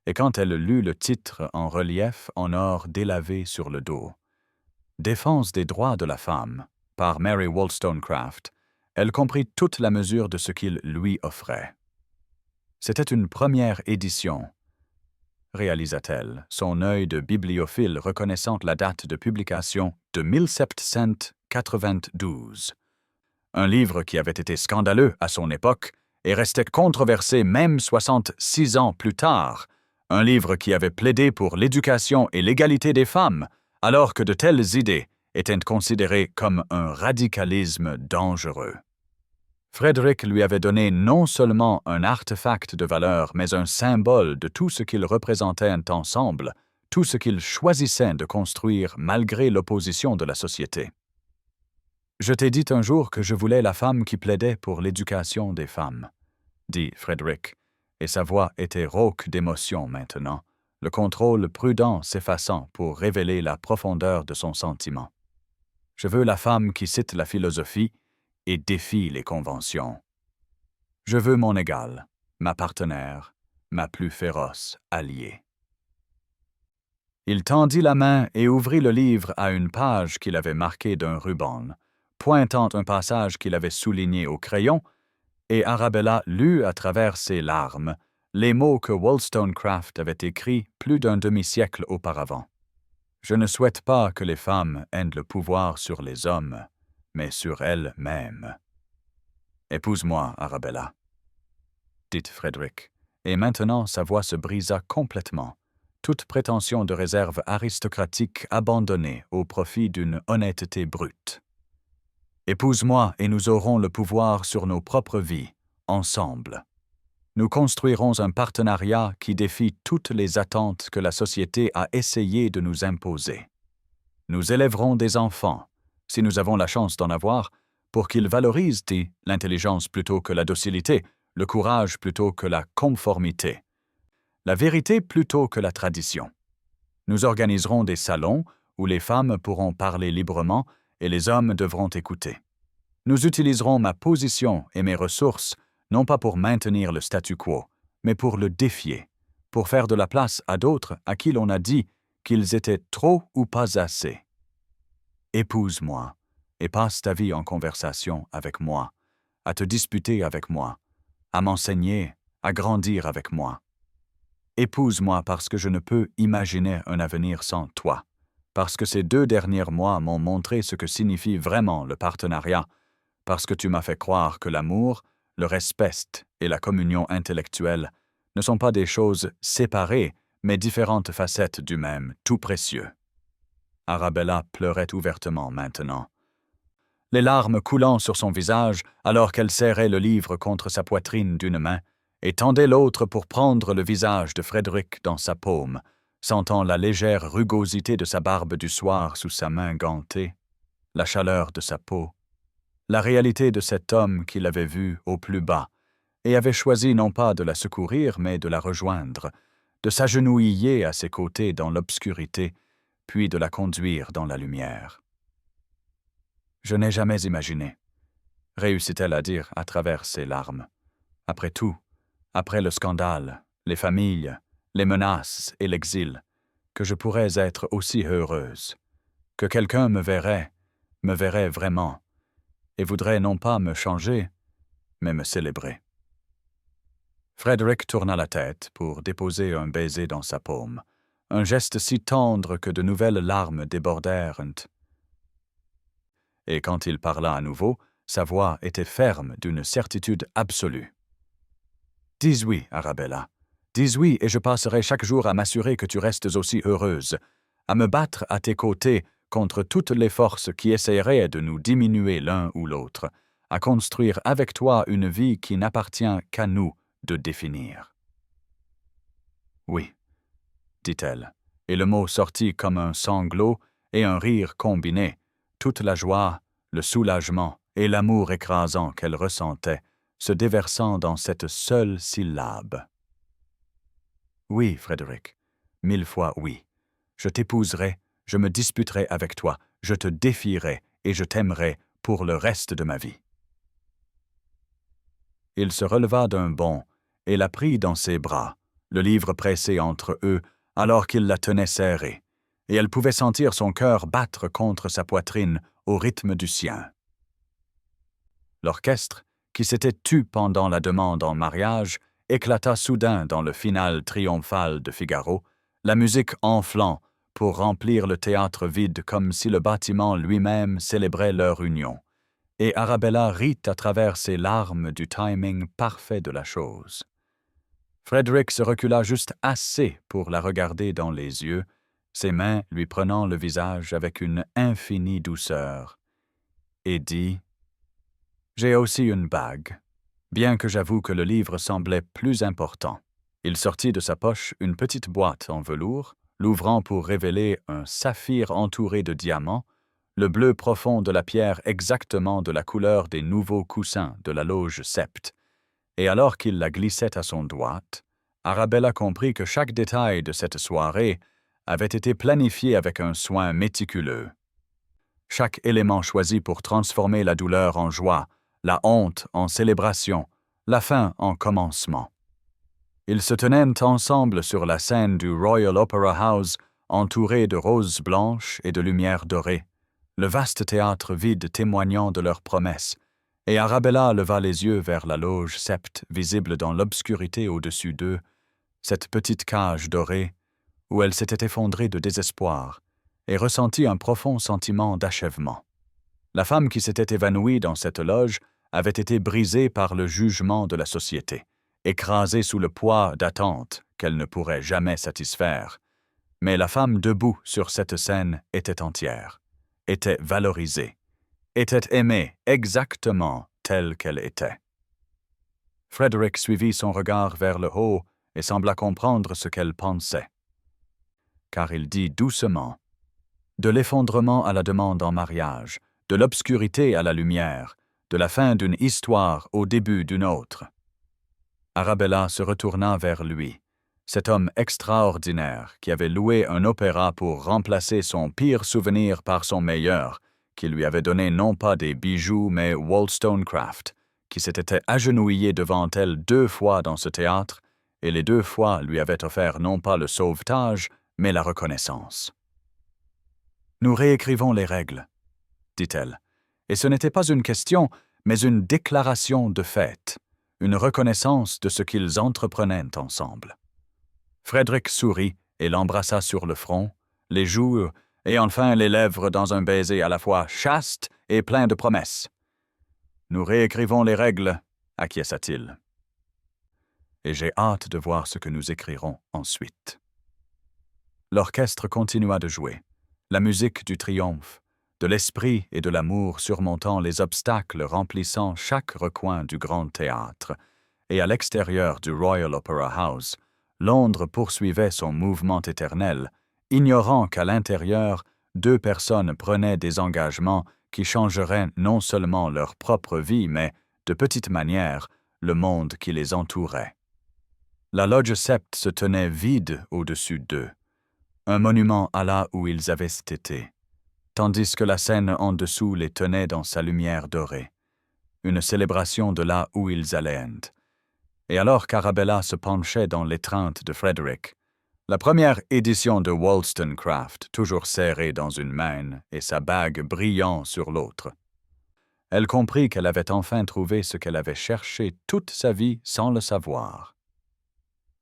et quand elle lut le titre en relief en or délavé sur le dos, « Défense des droits de la femme » par Mary Wollstonecraft, elle comprit toute la mesure de ce qu'il lui offrait. C'était une première édition, réalisa-t-elle, son œil de bibliophile reconnaissant la date de publication de 1792. Un livre qui avait été scandaleux à son époque et restait controversé même 66 ans plus tard, un livre qui avait plaidé pour l'éducation et l'égalité des femmes, alors que de telles idées étaient considérées comme un radicalisme dangereux. Frédéric lui avait donné non seulement un artefact de valeur, mais un symbole de tout ce qu'ils représentaient ensemble, tout ce qu'il choisissait de construire malgré l'opposition de la société. Je t'ai dit un jour que je voulais la femme qui plaidait pour l'éducation des femmes, dit Frederick, et sa voix était rauque d'émotion maintenant, le contrôle prudent s'effaçant pour révéler la profondeur de son sentiment. Je veux la femme qui cite la philosophie et défie les conventions. Je veux mon égale, ma partenaire, ma plus féroce alliée. Il tendit la main et ouvrit le livre à une page qu'il avait marquée d'un ruban, pointant un passage qu'il avait souligné au crayon, et Arabella lut à travers ses larmes les mots que Wollstonecraft avait écrits plus d'un demi-siècle auparavant. Je ne souhaite pas que les femmes aient le pouvoir sur les hommes, mais sur elles-mêmes. Épouse-moi, Arabella, dit Frederick, et maintenant sa voix se brisa complètement, toute prétention de réserve aristocratique abandonnée au profit d'une honnêteté brute. Épouse-moi et nous aurons le pouvoir sur nos propres vies, ensemble. Nous construirons un partenariat qui défie toutes les attentes que la société a essayé de nous imposer. Nous élèverons des enfants, si nous avons la chance d'en avoir, pour qu'ils valorisent l'intelligence plutôt que la docilité, le courage plutôt que la conformité, la vérité plutôt que la tradition. Nous organiserons des salons où les femmes pourront parler librement et les hommes devront écouter. Nous utiliserons ma position et mes ressources non pas pour maintenir le statu quo, mais pour le défier, pour faire de la place à d'autres à qui l'on a dit qu'ils étaient trop ou pas assez. Épouse-moi et passe ta vie en conversation avec moi, à te disputer avec moi, à m'enseigner, à grandir avec moi. Épouse-moi parce que je ne peux imaginer un avenir sans toi, parce que ces 2 derniers mois m'ont montré ce que signifie vraiment le partenariat, parce que tu m'as fait croire que l'amour, le respect et la communion intellectuelle ne sont pas des choses séparées, mais différentes facettes du même, tout précieux. Arabella pleurait ouvertement maintenant, les larmes coulant sur son visage alors qu'elle serrait le livre contre sa poitrine d'une main et tendait l'autre pour prendre le visage de Frederick dans sa paume, sentant la légère rugosité de sa barbe du soir sous sa main gantée, la chaleur de sa peau, la réalité de cet homme qu'il avait vu au plus bas et avait choisi non pas de la secourir mais de la rejoindre, de s'agenouiller à ses côtés dans l'obscurité, puis de la conduire dans la lumière. « Je n'ai jamais imaginé », réussit-elle à dire à travers ses larmes. « Après tout, après le scandale, les familles, les menaces et l'exil, que je pourrais être aussi heureuse, que quelqu'un me verrait vraiment, et voudrait non pas me changer, mais me célébrer. » Frederick tourna la tête pour déposer un baiser dans sa paume, un geste si tendre que de nouvelles larmes débordèrent. Et quand il parla à nouveau, sa voix était ferme d'une certitude absolue. « Dis oui, Arabella. Dis oui et je passerai chaque jour à m'assurer que tu restes aussi heureuse, à me battre à tes côtés contre toutes les forces qui essaieraient de nous diminuer l'un ou l'autre, à construire avec toi une vie qui n'appartient qu'à nous de définir. » « Oui, » dit-elle, et le mot sortit comme un sanglot et un rire combiné, toute la joie, le soulagement et l'amour écrasant qu'elle ressentait, se déversant dans cette seule syllabe. « Oui, Frederick, 1000 fois oui. Je t'épouserai, je me disputerai avec toi, je te défierai et je t'aimerai pour le reste de ma vie. » Il se releva d'un bond et la prit dans ses bras, le livre pressé entre eux alors qu'il la tenait serrée, et elle pouvait sentir son cœur battre contre sa poitrine au rythme du sien. L'orchestre, qui s'était tu pendant la demande en mariage, éclata soudain dans le finale triomphal de Figaro, la musique enflant pour remplir le théâtre vide comme si le bâtiment lui-même célébrait leur union, et Arabella rit à travers ses larmes du timing parfait de la chose. Frederick se recula juste assez pour la regarder dans les yeux, ses mains lui prenant le visage avec une infinie douceur, et dit « J'ai aussi une bague, bien que j'avoue que le livre semblait plus important. » Il sortit de sa poche une petite boîte en velours, l'ouvrant pour révéler un saphir entouré de diamants, le bleu profond de la pierre exactement de la couleur des nouveaux coussins de la loge Sept. Et alors qu'il la glissait à son doigt, Arabella comprit que chaque détail de cette soirée avait été planifié avec un soin méticuleux. Chaque élément choisi pour transformer la douleur en joie, la honte en célébration, la fin en commencement. Ils se tenaient ensemble sur la scène du Royal Opera House, entourés de roses blanches et de lumières dorées, le vaste théâtre vide témoignant de leurs promesses, et Arabella leva les yeux vers la loge Sept visible dans l'obscurité au-dessus d'eux, cette petite cage dorée, où elle s'était effondrée de désespoir, et ressentit un profond sentiment d'achèvement. La femme qui s'était évanouie dans cette loge avait été brisée par le jugement de la société, écrasée sous le poids d'attentes qu'elle ne pourrait jamais satisfaire. Mais la femme debout sur cette scène était entière, était valorisée, était aimée exactement telle qu'elle était. Frederick suivit son regard vers le haut et sembla comprendre ce qu'elle pensait. Car il dit doucement, « De l'effondrement à la demande en mariage, de l'obscurité à la lumière, de la fin d'une histoire au début d'une autre. » Arabella se retourna vers lui, cet homme extraordinaire qui avait loué un opéra pour remplacer son pire souvenir par son meilleur, qui lui avait donné non pas des bijoux mais Wollstonecraft, qui s'était agenouillé devant elle 2 fois dans ce théâtre, et les 2 fois lui avait offert non pas le sauvetage, mais la reconnaissance. « Nous réécrivons les règles, » dit-elle, et ce n'était pas une question, mais une déclaration de fait, une reconnaissance de ce qu'ils entreprenaient ensemble. Frederick sourit et l'embrassa sur le front, les joues et enfin les lèvres dans un baiser à la fois chaste et plein de promesses. « Nous réécrivons les règles, » acquiesça-t-il. « Et j'ai hâte de voir ce que nous écrirons ensuite. » L'orchestre continua de jouer, la musique du triomphe, de l'esprit et de l'amour surmontant les obstacles remplissant chaque recoin du grand théâtre, et à l'extérieur du Royal Opera House, Londres poursuivait son mouvement éternel, ignorant qu'à l'intérieur, 2 personnes prenaient des engagements qui changeraient non seulement leur propre vie, mais, de petite manière, le monde qui les entourait. La loge Sept se tenait vide au-dessus d'eux, un monument à là où ils avaient été, tandis que la scène en dessous les tenait dans sa lumière dorée, une célébration de là où ils allaient. Et alors qu'Arabella se penchait dans l'étreinte de Frederick, la première édition de Wollstonecraft toujours serrée dans une main et sa bague brillant sur l'autre, elle comprit qu'elle avait enfin trouvé ce qu'elle avait cherché toute sa vie sans le savoir.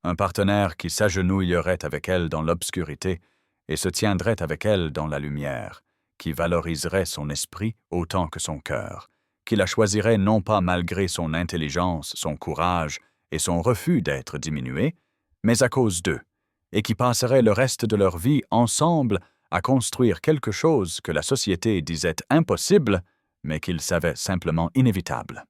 Un partenaire qui s'agenouillerait avec elle dans l'obscurité et se tiendrait avec elle dans la lumière, qui valoriserait son esprit autant que son cœur, qui la choisirait non pas malgré son intelligence, son courage et son refus d'être diminué, mais à cause d'eux, et qui passerait le reste de leur vie ensemble à construire quelque chose que la société disait impossible, mais qu'ils savaient simplement inévitable.